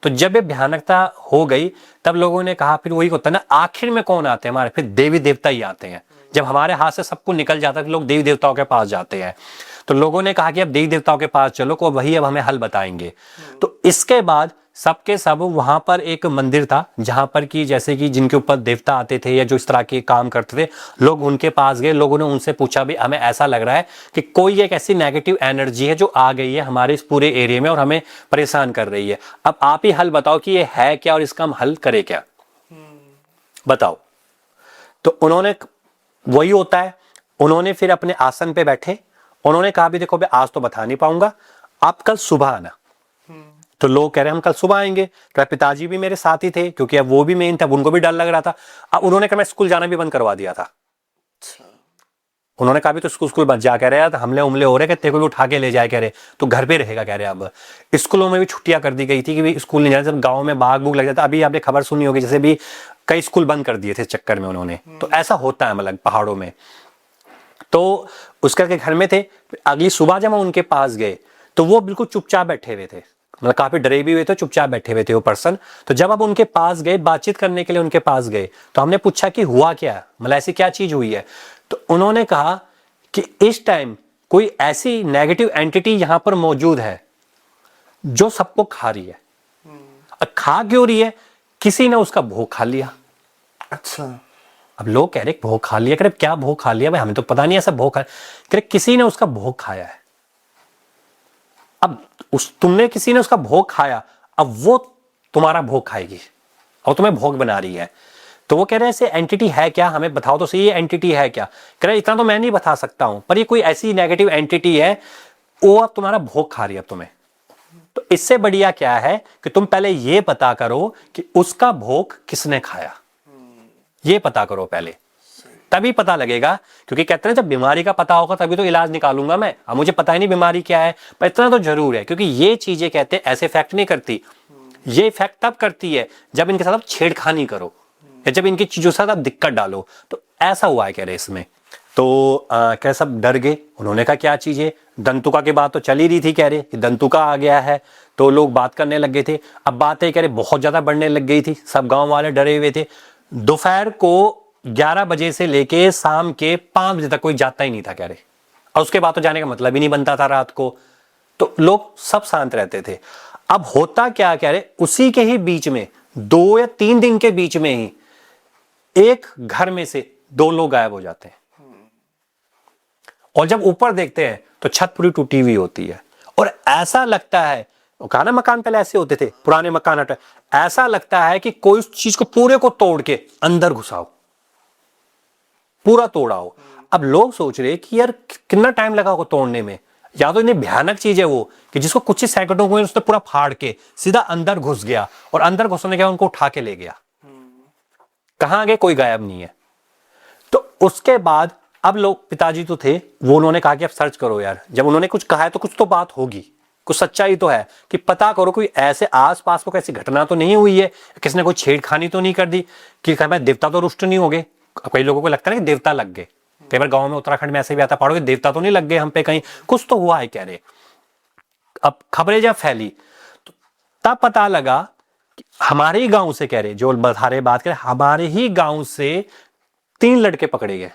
तो जब ये भयानकता हो गई तब लोगों ने कहा, फिर वही होता है ना, आखिर में कौन आते हैं हमारे, फिर देवी देवता ही आते हैं। जब हमारे हाथ से सब कुछ निकल जाता है तो लोग देवी देवताओं के पास जाते हैं। तो लोगों ने कहा कि अब देवी देवताओं के पास चलो, को वही अब हमें हल बताएंगे। तो इसके बाद सबके सब वहां पर एक मंदिर था जहां पर कि जैसे कि जिनके ऊपर देवता आते थे या जो इस तरह के काम करते थे, लोग उनके पास गए। लोगों ने उनसे पूछा भी हमें ऐसा लग रहा है कि कोई एक ऐसी नेगेटिव एनर्जी है जो आ गई है हमारे इस पूरे एरिया में और हमें परेशान कर रही है। अब आप ही हल बताओ कि ये है क्या और इसका हम हल करें क्या, बताओ। तो उन्होंने, वही होता है, उन्होंने फिर अपने आसन पे बैठे, उन्होंने कहा भी देखो आज तो बता नहीं पाऊंगा, आप कल सुबह आना। तो लोग कह रहे हैं हम कल सुबह आएंगे। तो पिताजी भी मेरे साथ ही थे क्योंकि अब वो भी मेन था, उनको भी डर लग रहा था। अब उन्होंने कहा मैं स्कूल जाना भी बंद करवा दिया था। उन्होंने कहा भी तो स्कूल बंद जा, कह रहे हमले उमले हो रहे, तेरे को भी उठा के ले जाए, कह रहे तो घर पे रहेगा। कह रहे अब स्कूलों में भी छुट्टियां कर दी गई थी कि भी स्कूल नहीं जाना, जब गाँव में बाग बूग लग जाता। अभी आपने खबर सुनी होगी जैसे भी कई स्कूल बंद कर दिए थे चक्कर में उन्होंने। तो ऐसा होता है मतलब पहाड़ों में। तो उसके घर में थे। अगली सुबह जब हम उनके पास गए तो वो बिल्कुल चुपचाप बैठे हुए थे, मतलब काफी डरे भी हुए थे, चुपचाप बैठे हुए थे वो पर्सन। तो जब अब उनके पास गए, बातचीत करने के लिए उनके पास गए, तो हमने पूछा कि हुआ क्या, मतलब ऐसी क्या चीज हुई है। तो उन्होंने कहा कि इस टाइम कोई ऐसी नेगेटिव एंटिटी यहां पर मौजूद है जो सबको खा रही है। और खा क्यों रही है, किसी ने उसका भोग खा लिया। अच्छा। अब लोग कह रहे भोग खा लिया, कह रहे क्या भोग खा लिया भाई, हमें तो पता नहीं ऐसा भोग खा, कह रहे किसी ने उसका भोग खाया है। अब तुमने किसी ने उसका भोग खाया, अब वो तुम्हारा भोग खाएगी और तुम्हें भोग बना रही है। तो वो कह रहे हैं ऐसे एंटिटी है क्या, हमें बताओ तो सही ये एंटिटी है क्या। कह रहे इतना तो मैं नहीं बता सकता हूं, पर ये कोई ऐसी नेगेटिव एंटिटी है, वो अब तुम्हारा भोग खा रही है अब तुम्हें। तो इससे बढ़िया क्या है कि तुम पहले ये पता करो कि उसका भोग किसने खाया, ये पता करो पहले, तभी पता लगेगा। क्योंकि कहते हैं जब बीमारी का पता होगा तभी तो इलाज निकालूंगा मैं। अब मुझे पता ही नहीं बीमारी क्या है, पर इतना तो जरूर है क्योंकि ये चीजें कहते हैं ऐसे इफेक्ट नहीं करती। ये इफेक्ट तब करती है जब इनके साथ आप छेड़खानी करो या जब इनकी चीजों के साथ आप दिक्कत डालो। तो ऐसा हुआ है कह रहे इसमें। तो कह सब डर गए। उन्होंने कहा क्या चीज है, दंतुका की बात तो चल ही रही थी, कह रहे कि दंतुका आ गया है। तो लोग बात करने लग गए थे। अब बातें कह रहे बहुत ज्यादा बढ़ने लग गई थी, सब गांव वाले डरे हुए थे। दोपहर को 11 बजे से लेके शाम के 5 बजे तक कोई जाता ही नहीं था कह रहे, और उसके बाद तो जाने का मतलब ही नहीं बनता था रात को। तो लोग सब शांत रहते थे। अब होता क्या कह रहे, उसी के ही बीच में 2 या 3 दिन के बीच में ही एक घर में से 2 लोग गायब हो जाते हैं। और जब ऊपर देखते हैं तो छत पूरी टूटी हुई होती है और ऐसा लगता है, कहा ना मकान पहले ऐसे होते थे, पुराने मकान हटे, ऐसा लगता है कि कोई उस चीज को पूरे को तोड़ के अंदर घुसाओ, पूरा तोड़ाओ। अब लोग सोच रहे कि यार कितना टाइम लगा होगा तोड़ने में, या तो इतनी भयानक चीज है वो कि जिसको कुछ ही सेकंडों में उसने पूरा फाड़ के सीधा अंदर घुस गया और अंदर घुसने के बाद उनको उठा के ले गया। कहां गए, कोई गायब नहीं है। तो उसके बाद अब लोग, पिताजी तो थे वो, उन्होंने कहा कि अब सर्च करो यार, जब उन्होंने कुछ कहा है तो कुछ तो बात होगी, कुछ सच्चाई तो है, कि पता करो कोई ऐसे आसपास को कैसी घटना तो नहीं हुई है, किसने कोई छेड़खानी तो नहीं कर दी कि कहीं देवता तो रुष्ट नहीं हो गए। कई लोगों को लगता है ना कि देवता लग गए, कई बार गांव में उत्तराखंड में ऐसे भी आता, पहाड़ों के देवता तो नहीं लग गए हम पे, कहीं कुछ तो हुआ है कह रहे। अब खबरें जब फैली तो तब पता लगा कि हमारे ही गांव से, कह रहे जो बधारे बात करें, हमारे ही गांव से 3 लड़के पकड़े गए।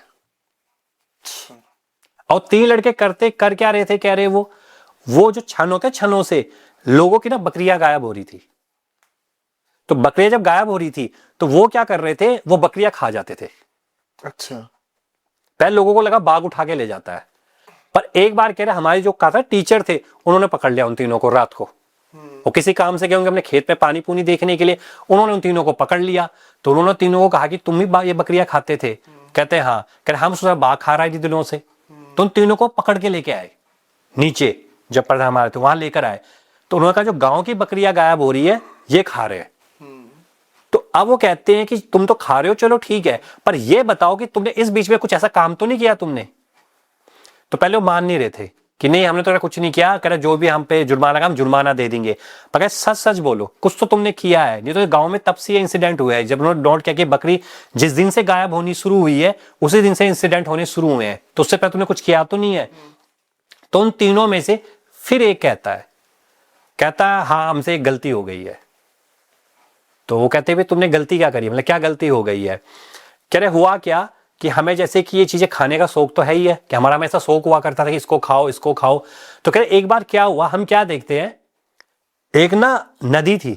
और 3 लड़के कर क्या रहे थे कह रहे, वो जो छन होते, छनों से लोगों की ना बकरियां गायब हो रही थी। तो बकरियां जब गायब हो रही थी तो वो क्या कर रहे थे, वो बकरियां खा जाते थे। अच्छा। पहले लोगों को लगा बाघ उठा के ले जाता है, पर एक बार कह रहे हमारे जो कहा था टीचर थे, उन्होंने पकड़ लिया उन तीनों को रात को। वो किसी काम से गए होंगे अपने खेत में पानी पूनी देखने के लिए, उन्होंने उन तीनों को पकड़ लिया। तो उन्होंने तीनों को कहा कि तुम ही ये बकरियां खाते थे? कहते हैं हाँ। कह रहे हम सोचा बाघ खा रहा है दिनों से। तो उन तीनों को पकड़ के लेके आए नीचे, जब पर हमारे तो वहां लेकर आए। तो उन्होंने कहा जो गांव की बकरियां गायब हो रही है ये खा रहे हैं। तो अब वो कहते हैं कि तुम तो खा रहे हो, चलो ठीक है, पर ये बताओ कि तुमने इस बीच में कुछ ऐसा काम तो नहीं किया तुमने? तो पहले वो मान नहीं रहे थे कि नहीं हमने तो कुछ नहीं किया। कह रहे जो भी हम पे जुर्माना का हम जुर्माना दे देंगे। पर सच सच बोलो, कुछ तो तुमने किया है। नहीं तो गांव में तब से ये इंसिडेंट हुआ है, जब उन्होंने नोट किया कि बकरी जिस दिन से गायब होनी शुरू हुई है उसी दिन से इंसिडेंट होने शुरू हुए हैं। तो उससे पहले तुमने कुछ किया तो नहीं है। तो उन तीनों में से फिर एक कहता है हाँ हमसे एक गलती हो गई है। तो वो कहते हैं तुमने गलती क्या करी? मतलब क्या गलती हो गई है? कह रहे हुआ क्या कि हमें जैसे कि ये चीजें खाने का शौक तो है ही है, कि हमारा में ऐसा शौक हुआ करता था कि इसको खाओ इसको खाओ। तो कह रहे एक बार क्या हुआ, हम क्या देखते हैं, एक ना नदी थी,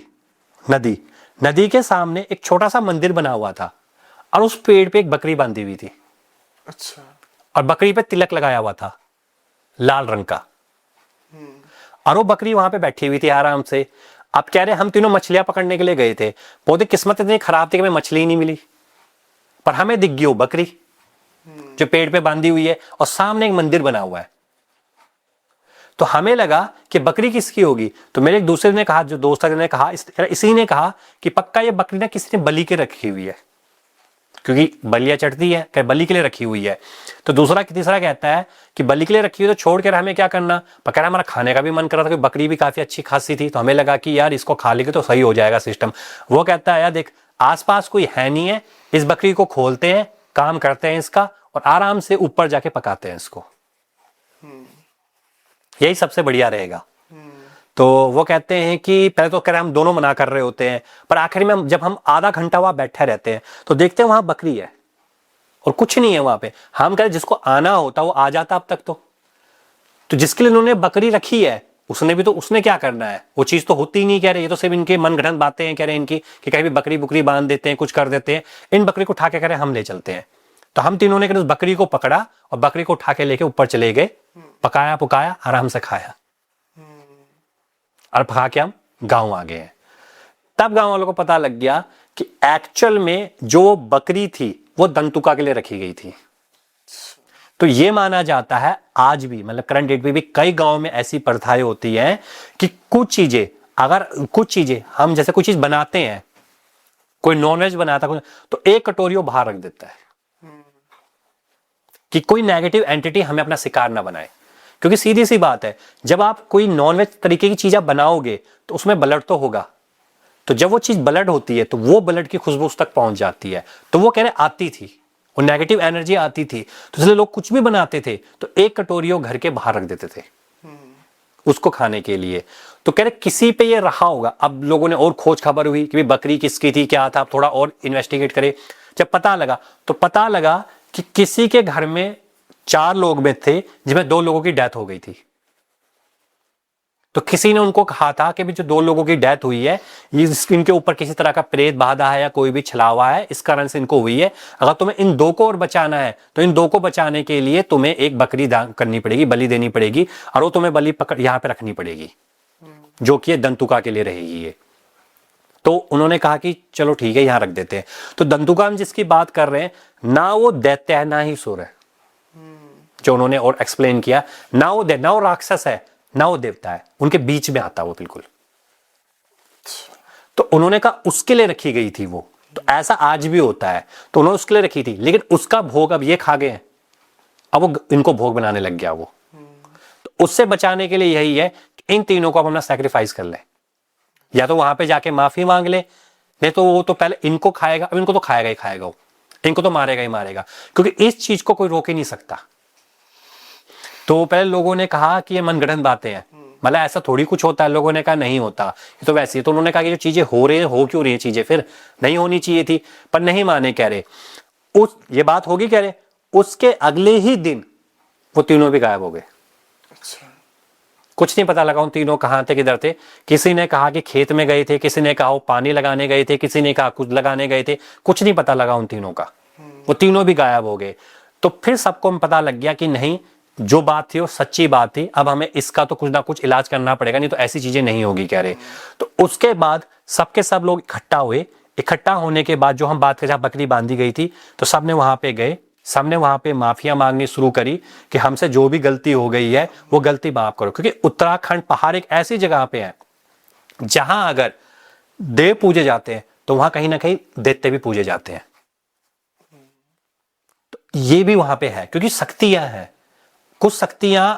नदी के सामने एक छोटा सा मंदिर बना हुआ था और उस पेड़ पे एक बकरी बांधी हुई थी। अच्छा। और बकरी पे तिलक लगाया हुआ था लाल रंग का। और वो बकरी वहां पे बैठी हुई थी आराम से। अब कह रहे हम तीनों मछलियां पकड़ने के लिए गए थे, बहुत ही किस्मत इतनी खराब थी कि हमें मछली ही नहीं मिली, पर हमें दिख गई वो बकरी जो पेड़ पे बांधी हुई है और सामने एक मंदिर बना हुआ है। तो हमें लगा कि बकरी किसकी होगी। तो मेरे एक दूसरे ने कहा, जो दोस्त ने कहा, इसी ने कहा कि पक्का ये बकरी ना किसी ने बलि के रखी हुई है, क्योंकि बलियां चढ़ती है, क्या बलि के लिए रखी हुई है। तो तीसरा कहता है कि बलि के लिए रखी हुई तो छोड़ कर हमें क्या करना। पर कह रहा हमारा खाने का भी मन कर रहा था, क्योंकि बकरी भी काफी अच्छी खासी थी। तो हमें लगा कि यार इसको खा लेंगे तो सही हो जाएगा सिस्टम। वो कहता है यार देख आसपास कोई है नहीं है, इस बकरी को खोलते हैं, काम करते हैं इसका और आराम से ऊपर जाके पकाते हैं इसको, यही सबसे बढ़िया रहेगा। तो वो कहते हैं कि पहले तो कह रहे हम दोनों मना कर रहे होते हैं, पर आखिर में जब हम आधा घंटा वहां बैठे रहते हैं तो देखते हैं वहां बकरी है और कुछ नहीं है वहां पे। हम कह रहे जिसको आना होता वो आ जाता अब तक। तो जिसके लिए उन्होंने बकरी रखी है उसने क्या करना है, वो चीज तो होती ही नहीं। कह रहे ये तो सिर्फ इनके मनगढ़ंत बातें हैं, कह रहे इनकी कि कहीं भी बकरी बुकरी बांध देते हैं, कुछ कर देते हैं। इन बकरी को उठा के कह रहे हम ले चलते हैं। तो हम तीनों ने उस बकरी को पकड़ा और बकरी को उठा के लेके ऊपर चले गए, पकाया पुकाया आराम से खाया और पका के हम गांव आ गए। तब गांव वालों को पता लग गया कि एक्चुअल में जो बकरी थी वो दंतुका के लिए रखी गई थी। तो ये माना जाता है आज भी, मतलब करंट डेट में भी कई गांव में ऐसी प्रथाएं होती हैं कि कुछ चीजें हम जैसे कोई चीज बनाते हैं, कोई नॉनवेज बनाता है तो एक कटोरी वो बाहर रख देता है कि कोई नेगेटिव एंटिटी हमें अपना शिकार ना बनाए। क्योंकि सीधी सी बात है, जब आप कोई नॉनवेज तरीके की चीज आप बनाओगे तो उसमें ब्लड तो होगा। तो जब वो चीज ब्लड होती है तो वो ब्लड की खुशबू उस तक पहुंच जाती है। तो वो कह रहे आती थी, वो नेगेटिव एनर्जी आती थी। तो इसलिए लोग कुछ भी बनाते थे तो एक कटोरी वो घर के बाहर रख देते थे उसको खाने के लिए। तो कह रहे किसी पे ये रहा होगा। अब लोगों ने और खोज खबर हुई कि बकरी किसकी थी, क्या था, थोड़ा और इन्वेस्टिगेट करे। जब पता लगा कि किसी के घर में 4 लोग में थे जिसमें 2 लोगों की डेथ हो गई थी। तो किसी ने उनको कहा था कि भी जो 2 लोगों की डेथ हुई है ये इनके ऊपर किसी तरह का प्रेत बाधा है या कोई भी छलावा है, इस कारण से इनको हुई है। अगर तुम्हें इन 2 को और बचाना है तो इन 2 को बचाने के लिए तुम्हें एक बकरी दान करनी पड़ेगी, बलि देनी पड़ेगी और वो तुम्हें बलि पकड़ यहां पे रखनी पड़ेगी, जो कि दंतुका के लिए रहेगी ये। तो उन्होंने कहा कि चलो ठीक है यहां रख देते हैं। तो दंतुका हम जिसकी बात कर रहे हैं ना वो दैत्य है ना ही सुर है, जो उन्होंने और एक्सप्लेन किया। ना वो राक्षस है ना वो देवता है, उनके बीच में आता वो बिल्कुल। तो उन्होंने कहा उसके लिए रखी गई थी वो। तो ऐसा आज भी होता है, तो उन्होंने उसके लिए रखी थी, लेकिन उसका भोग अब ये खा गए हैं, अब वो इनको भोग बनाने लग गया वो। तो उससे बचाने के लिए यही है कि इन तीनों को अब अपना सैक्रिफाइस कर ले, या तो वहां पे जाके माफी मांग ले, नहीं तो वो तो पहले इनको खाएगा। अब इनको तो खाएगा ही खाएगा वो, इनको तो मारेगा ही मारेगा, क्योंकि इस चीज को कोई रोक ही नहीं सकता। तो पहले लोगों ने कहा कि ये मनगढ़ंत बातें हैं, मतलब ऐसा थोड़ी कुछ होता है। लोगों ने कहा नहीं होता, ये तो वैसे ही। तो उन्होंने कहा कि जो चीजें हो रही है हो क्यों रही है चीजें, फिर नहीं होनी चाहिए थी, पर नहीं माने। कह रहे ये बात होगी, कह रहे उसके अगले ही दिन वो तीनों भी गायब हो गए। अच्छा। कुछ नहीं पता लगा उन तीनों कहां थे किधर थे। किसी ने कहा कि खेत में गए थे, किसी ने कहा वो पानी लगाने गए थे, किसी ने कहा कुछ लगाने गए थे, कुछ नहीं पता लगा उन तीनों का। वो तीनों भी गायब हो गए। तो फिर सबको पता लग गया कि नहीं, जो बात थी वो सच्ची बात थी, अब हमें इसका तो कुछ ना कुछ इलाज करना पड़ेगा, नहीं तो ऐसी चीजें नहीं होगी कह रहे। तो उसके बाद सबके सब लोग इकट्ठा हुए। इकट्ठा होने के बाद जो हम बात करें, जहां बकरी बांधी गई थी, तो सबने वहां पे गए, सबने वहां पे माफिया मांगनी शुरू करी कि हमसे जो भी गलती हो गई है वो गलती माफ करो। क्योंकि उत्तराखंड पहाड़ एक ऐसी जगह पे है जहां अगर देव पूजे जाते हैं तो वहां कहीं ना कहीं दैत्य भी पूजे जाते हैं। तो ये भी वहां पे है, क्योंकि शक्तियां हैं, कुछ शक्तियां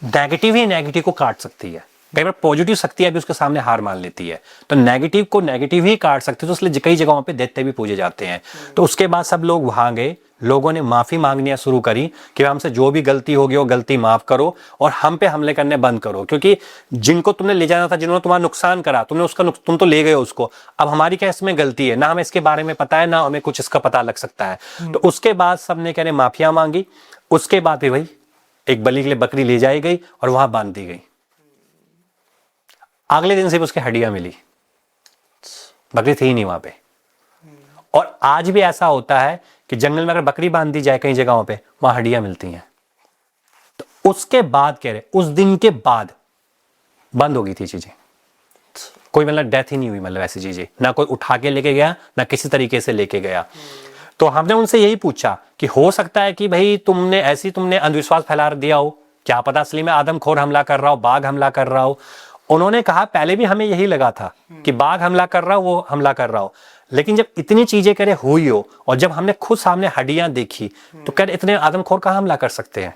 नेगेटिव ही नेगेटिव को काट सकती है, कई बार पॉजिटिव शक्तियां भी उसके सामने हार मान लेती है। तो नेगेटिव को नेगेटिव ही काट सकती है, तो इसलिए कई जगहों पे दैत्य भी पूजे जाते हैं। तो उसके बाद सब लोग वहां गए, लोगों ने माफी मांगनियां शुरू करी कि हमसे जो भी गलती होगी वो गलती माफ करो और हम पे हमले करने बंद करो। क्योंकि जिनको तुमने ले जाना था, जिन्होंने तुम्हारा नुकसान करा, तुम तो ले गए उसको, अब हमारी क्या इसमें गलती है, ना हमें इसके बारे में पता है, ना हमें कुछ इसका पता लग सकता है। तो उसके बाद सबने कह रहे माफिया मांगी। उसके बाद भी भाई एक बलि के लिए बकरी ले जाई गई और वहां बांध दी गई। अगले दिन से भी उसकी हड्डियां मिली, बकरी थी ही नहीं वहां पे। और आज भी ऐसा होता है कि जंगल में अगर बकरी बांध दी जाए कई जगहों पे, वहां हड्डियां मिलती हैं। तो उसके बाद कह रहे उस दिन के बाद बंद हो गई थी चीजें, कोई मतलब डेथ ही नहीं हुई, मतलब ऐसी चीजें ना कोई उठा के लेके गया, ना किसी तरीके से लेके गया। तो हमने उनसे यही पूछा कि हो सकता है कि भाई तुमने अंधविश्वास फैला दिया हो, क्या पता असली में आदमखोर हमला कर रहा हो, बाघ हमला कर रहा हो। उन्होंने कहा पहले भी हमें यही लगा था कि बाघ हमला कर रहा हो, वो हमला कर रहा हो, लेकिन जब इतनी चीजें करे हुई हो और जब हमने खुद सामने हड्डियां देखी तो कह रहे इतने आदमखोर कहां हमला कर सकते हैं।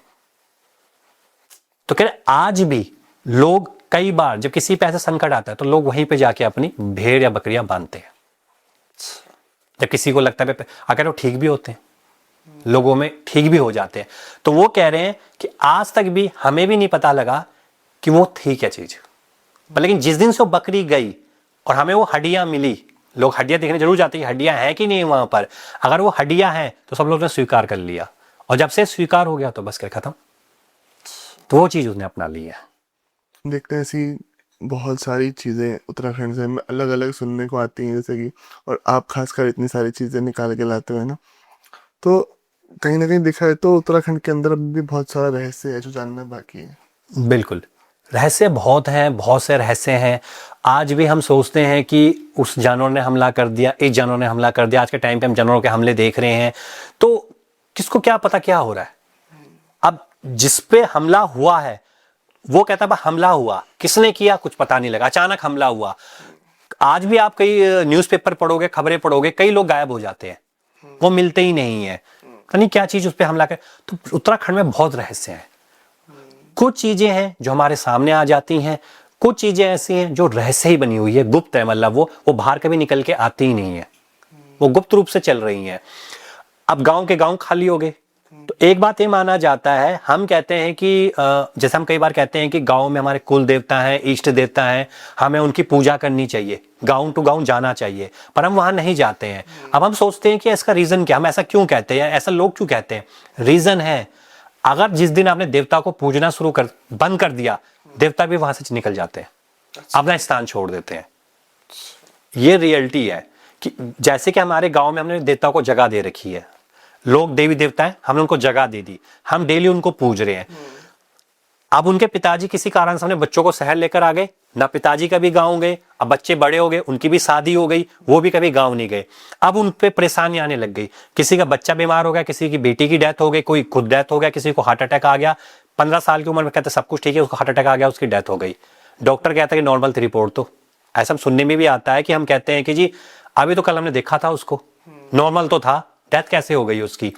तो कह रहे आज भी लोग कई बार जब किसी पे ऐसा संकट आता है तो लोग वहीं पे जाके अपनी भेड़ या बकरियां बांधते हैं। जब किसी को लगता है अगर वो ठीक भी होते हैं, लोगों में ठीक भी हो जाते हैं। तो वो कह रहे हैं कि आज तक भी हमें भी नहीं पता लगा कि वो थी क्या चीज, लेकिन जिस दिन से वो बकरी गई और हमें वो हड्डियां मिली, लोग हड्डियां देखने जरूर जाते हैं हड्डियां हैं कि नहीं वहां पर। अगर वो हड्डियां हैं तो सब लोग ने स्वीकार कर लिया, और जब से स्वीकार हो गया तो बस क्या खत्म, तो वो चीज उसने अपना ली है। देखते हैं ऐसी बहुत सारी चीज़ें उत्तराखंड से अलग अलग सुनने को आती हैं, जैसे कि, और आप खासकर इतनी सारी चीज़ें निकाल के लाते हो ना, तो कहीं ना कहीं देखा है तो उत्तराखंड के अंदर अभी भी बहुत सारा रहस्य है जो जानना बाकी है। बिल्कुल, रहस्य बहुत हैं, बहुत से रहस्य हैं। आज भी हम सोचते हैं कि उस जानवर ने हमला कर दिया, इस जानवर ने हमला कर दिया। आज के टाइम पे हम जानवरों के हमले देख रहे हैं, तो किसको क्या पता क्या हो रहा है। अब जिस पे हमला हुआ है वो कहता है हमला हुआ, किसने किया कुछ पता नहीं लगा, अचानक हमला हुआ। आज भी आप कई न्यूज़पेपर पढ़ोगे, खबरें पढ़ोगे, कई लोग गायब हो जाते हैं, वो मिलते ही नहीं है, नहीं क्या चीज उस पर हमला कर। तो उत्तराखंड में बहुत रहस्य हैं। कुछ चीजें हैं जो हमारे सामने आ जाती हैं, कुछ चीजें ऐसी हैं जो रहस्य ही बनी हुई है, गुप्त है, मतलब वो बाहर कभी निकल के आती ही नहीं है, वो गुप्त रूप से चल रही हैं। अब गांव के गांव खाली हो गए, तो एक बात ये माना जाता है, हम कहते हैं कि जैसे हम कई बार कहते हैं कि गांव में हमारे कुल देवता हैं, इष्ट देवता हैं, हमें उनकी पूजा करनी चाहिए, गांव टू गांव जाना चाहिए, पर हम वहां नहीं जाते हैं। अब हम सोचते हैं कि इसका रीजन क्या, हम ऐसा क्यों कहते हैं, ऐसा लोग क्यों कहते हैं। रीजन है, अगर जिस दिन आपने देवता को पूजना बंद कर दिया, देवता भी वहां से निकल जाते हैं, अपना स्थान छोड़ देते हैं। ये रियलिटी है कि जैसे कि हमारे गांव में हमने देवता को जगह दे रखी है, लोग देवी देवता हैं, हमने उनको जगह दे दी, हम डेली उनको पूज रहे हैं। अब उनके पिताजी किसी कारण से अपने बच्चों को शहर लेकर आ गए, ना पिताजी कभी गांव गए, अब बच्चे बड़े हो गए, उनकी भी शादी हो गई, वो भी कभी गांव नहीं गए। अब उन पे परेशानी आने लग गई, किसी का बच्चा बीमार हो गया, किसी की बेटी की डेथ हो गई, कोई खुद डेथ हो गया, किसी को हार्ट अटैक आ गया, 15 साल की उम्र में कहते सब कुछ ठीक है, उसको हार्ट अटैक आ गया, उसकी डेथ हो गई। डॉक्टर कहता है कि नॉर्मल थी रिपोर्ट, तो ऐसा सुनने में भी आता है कि हम कहते हैं कि जी अभी तो कल हमने देखा था उसको, नॉर्मल तो था, डेथ कैसे हो गई उसकी।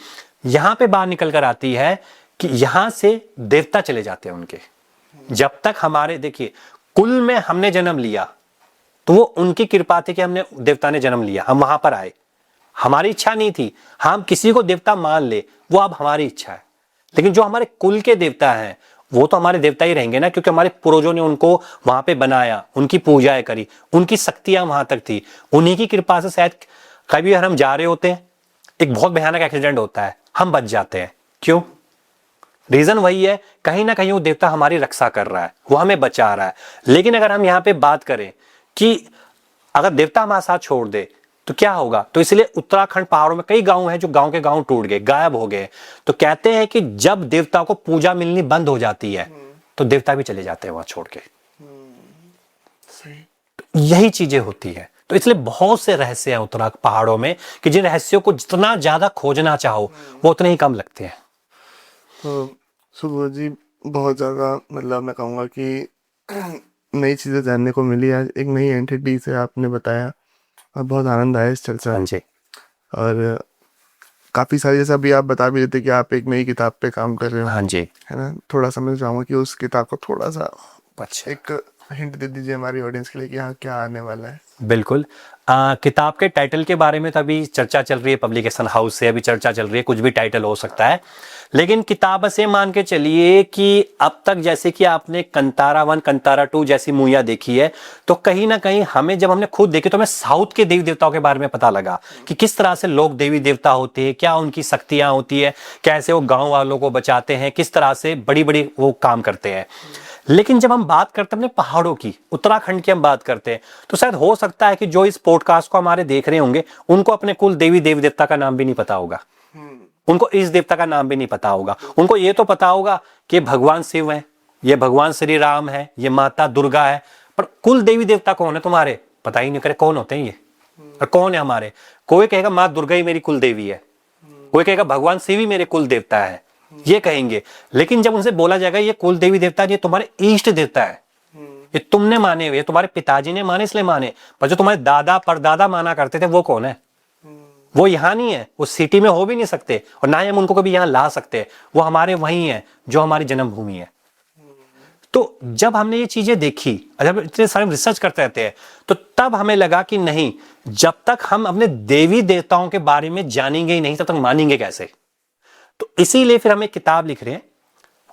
यहां पे बात निकल कर आती है कि यहां से देवता चले जाते हैं उनके। जब तक हमारे देखिए कुल में हमने जन्म लिया तो वो उनकी कृपा थी कि हमने देवता ने जन्म लिया, हम वहां पर आए, हमारी इच्छा नहीं थी। हम किसी को देवता मान ले, वो अब हमारी इच्छा है, लेकिन जो हमारे कुल के देवता हैं वो तो हमारे देवता ही रहेंगे ना, क्योंकि हमारे पूर्वजों ने उनको वहां पे बनाया, उनकी पूजाएं करी, उनकी शक्तियां वहां तक थी, उन्हीं की कृपा से शायद कभी हम जा रहे होते हैं, एक बहुत भयानक एक्सीडेंट होता है, हम बच जाते हैं। क्यों? रीजन वही है, कहीं ना कहीं वो देवता हमारी रक्षा कर रहा है, वो हमें बचा रहा है। लेकिन अगर हम यहाँ पे बात करें कि अगर देवता हमारे साथ छोड़ दे तो क्या होगा? तो इसलिए उत्तराखंड पहाड़ों में कई गांव हैं जो गांव के गांव टूट गए, गायब हो गए। तो कहते हैं कि जब देवता को पूजा मिलनी बंद हो जाती है तो देवता भी चले जाते हैं वहां छोड़ के। सही। यही चीजें होती है। तो इसलिए बहुत से रहस्य हैं उत्तराखंड पहाड़ों में कि जिन रहस्यों को जितना ज्यादा खोजना चाहो वो उतने ही कम लगते हैं। तो सुबोध जी, बहुत ज़्यादा मतलब मैं कहूँगा कि नई चीज़ें जानने को मिली आज, एक नई एंटिटी से आपने बताया और बहुत आनंद आया इस चर्चा हाँ में। जी। और काफ़ी सारी, जैसा अभी आप बता भी रहे थे कि आप एक नई किताब पे काम कर रहे हो, हाँ जी। है ना, थोड़ा सा मैं चाहूँगा कि उस किताब को थोड़ा सा अच्छा, एक हिंट दे दीजिए हमारी ऑडियंस के लिए कि हाँ क्या आने वाला है। बिल्कुल। किताब के टाइटल के बारे में तो अभी चर्चा चल रही है, पब्लिकेशन हाउस से अभी चर्चा चल रही है, कुछ भी टाइटल हो सकता है। लेकिन किताब से मान के चलिए कि अब तक जैसे कि आपने कंतारा 1 कंतारा 2 जैसी मूवियां देखी है, तो कहीं ना कहीं हमें, जब हमने खुद देखी, तो हमें साउथ के देवी देवताओं के बारे में पता लगा कि किस तरह से लोग देवी देवता होते हैं, क्या उनकी शक्तियां होती है, कैसे वो गांव वालों को बचाते हैं, किस तरह से बड़ी बड़ी वो काम करते हैं। लेकिन जब हम बात करते हैं अपने पहाड़ों की, उत्तराखंड की हम बात करते हैं, तो शायद हो सकता है कि जो इस पॉडकास्ट को हमारे देख रहे होंगे उनको अपने कुल देवी देवी देवता का नाम भी नहीं पता होगा, उनको इस देवता का नाम भी नहीं पता होगा। उनको ये तो पता होगा कि भगवान शिव है, ये भगवान श्री राम है, ये माता दुर्गा है, पर कुल देवी देवता कौन है तुम्हारे पता ही नहीं करे कौन होते हैं ये, और कौन है हमारे। कोई कहेगा माँ दुर्गा ही मेरी कुल देवी है, कोई कहेगा भगवान शिव ही मेरे कुल देवता है, ये कहेंगे। लेकिन जब उनसे बोला जाएगा ये कुल देवी देवता, ये तुम्हारे इष्ट देवता है, ये तुमने माने हुए, तुम्हारे पिताजी ने माने इसलिए माने, पर जो तुम्हारे दादा परदादा माना करते थे वो कौन है? वो यहाँ नहीं है, वो सिटी में हो भी नहीं सकते, और ना ही हम उनको कभी यहाँ ला सकते। वो हमारे वहीं है जो हमारी जन्मभूमि है। तो जब हमने ये चीजें देखी, जब इतने सारे रिसर्च करते रहते हैं, तो तब हमें लगा कि नहीं, जब तक हम अपने देवी देवताओं के बारे में जानेंगे ही नहीं तब तक मानेंगे कैसे। तो इसीलिए फिर हम एक किताब लिख रहे हैं,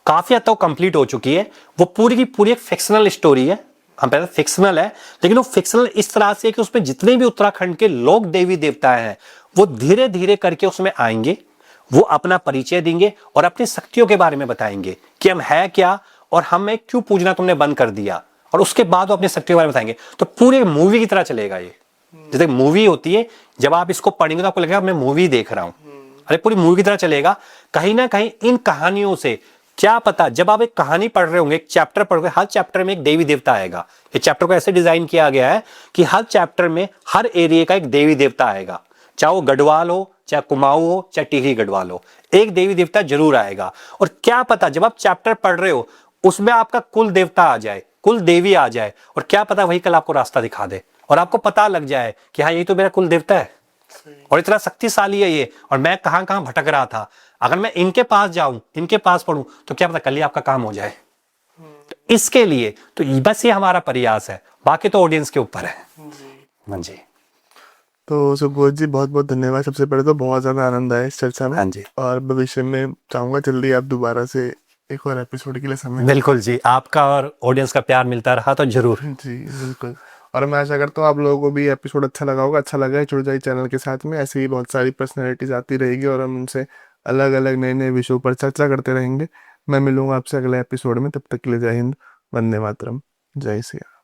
काफी हद तक कंप्लीट हो चुकी है। वो पूरी की पूरी एक फिक्शनल स्टोरी है, हम पहले फिक्शनल है, लेकिन वो फिक्शनल इस तरह से है कि उसमें जितने भी उत्तराखंड के लोग देवी देवता हैं वो धीरे धीरे करके उसमें आएंगे, वो अपना परिचय देंगे और अपनी शक्तियों के बारे में बताएंगे कि हम है क्या और हमें क्यों पूजना तुमने बंद कर दिया, और उसके बाद वो अपनी शक्तियों के बारे में बताएंगे। तो पूरी मूवी की तरह चलेगा ये, जैसे मूवी होती है, जब आप इसको पढ़ेंगे तो आपको लगेगा मैं मूवी देख रहा हूं, अरे पूरी मूवी की तरह चलेगा। कहीं ना कहीं इन कहानियों से क्या पता, जब आप एक कहानी पढ़ रहे होंगे, एक चैप्टर पढ़ रहे, हर चैप्टर में एक देवी देवता आएगा। ये चैप्टर को ऐसे डिजाइन किया गया है कि हर चैप्टर में हर एरिया का एक देवी देवता आएगा, चाहे वो गढ़वाल हो, चाहे कुमाऊं हो, चाहे टिहरी गढ़वाल हो, एक देवी देवता जरूर आएगा। और क्या पता जब आप चैप्टर पढ़ रहे हो उसमें आपका कुल देवता आ जाए, कुल देवी आ जाए, और क्या पता वही कल आपको रास्ता दिखा दे और आपको पता लग जाए कि हाँ यही तो मेरा कुल देवता है और इतना शक्तिशाली है ये, और मैं कहां कहां भटक रहा था, अगर मैं इनके पास जाऊं, इनके पास पढ़ूं, तो क्या पता कल ही आपका काम हो जाए। तो इसके लिए तो बस ये हमारा प्रयास है, बाकी तो ऑडियंस के ऊपर है। हाँ जी। तो सुबोध जी, बहुत बहुत धन्यवाद। सबसे पहले तो बहुत ज़्यादा आनंद आया इस चर्चा में। हाँ जी। और भविष्य में चाहूँगा जल्दी आप दोबारा से एक और एपिसोड के लिए समय दें। बिल्कुल जी, आपका और ऑडियंस का प्यार मिलता रहा तो जरूर। जी बिल्कुल। और मैं आशा करता हूँ आप लोगों को भी एपिसोड अच्छा लगा होगा। अच्छा लगा है, जुड़ जाइए चैनल के साथ में, ऐसे ही बहुत सारी पर्सनैलिटीज आती रहेगी और हम उनसे अलग अलग नए नए विषयों पर चर्चा करते रहेंगे। मैं मिलूंगा आपसे अगले एपिसोड में, तब तक के लिए जय हिंद, वंदे मातरम, जय सिया।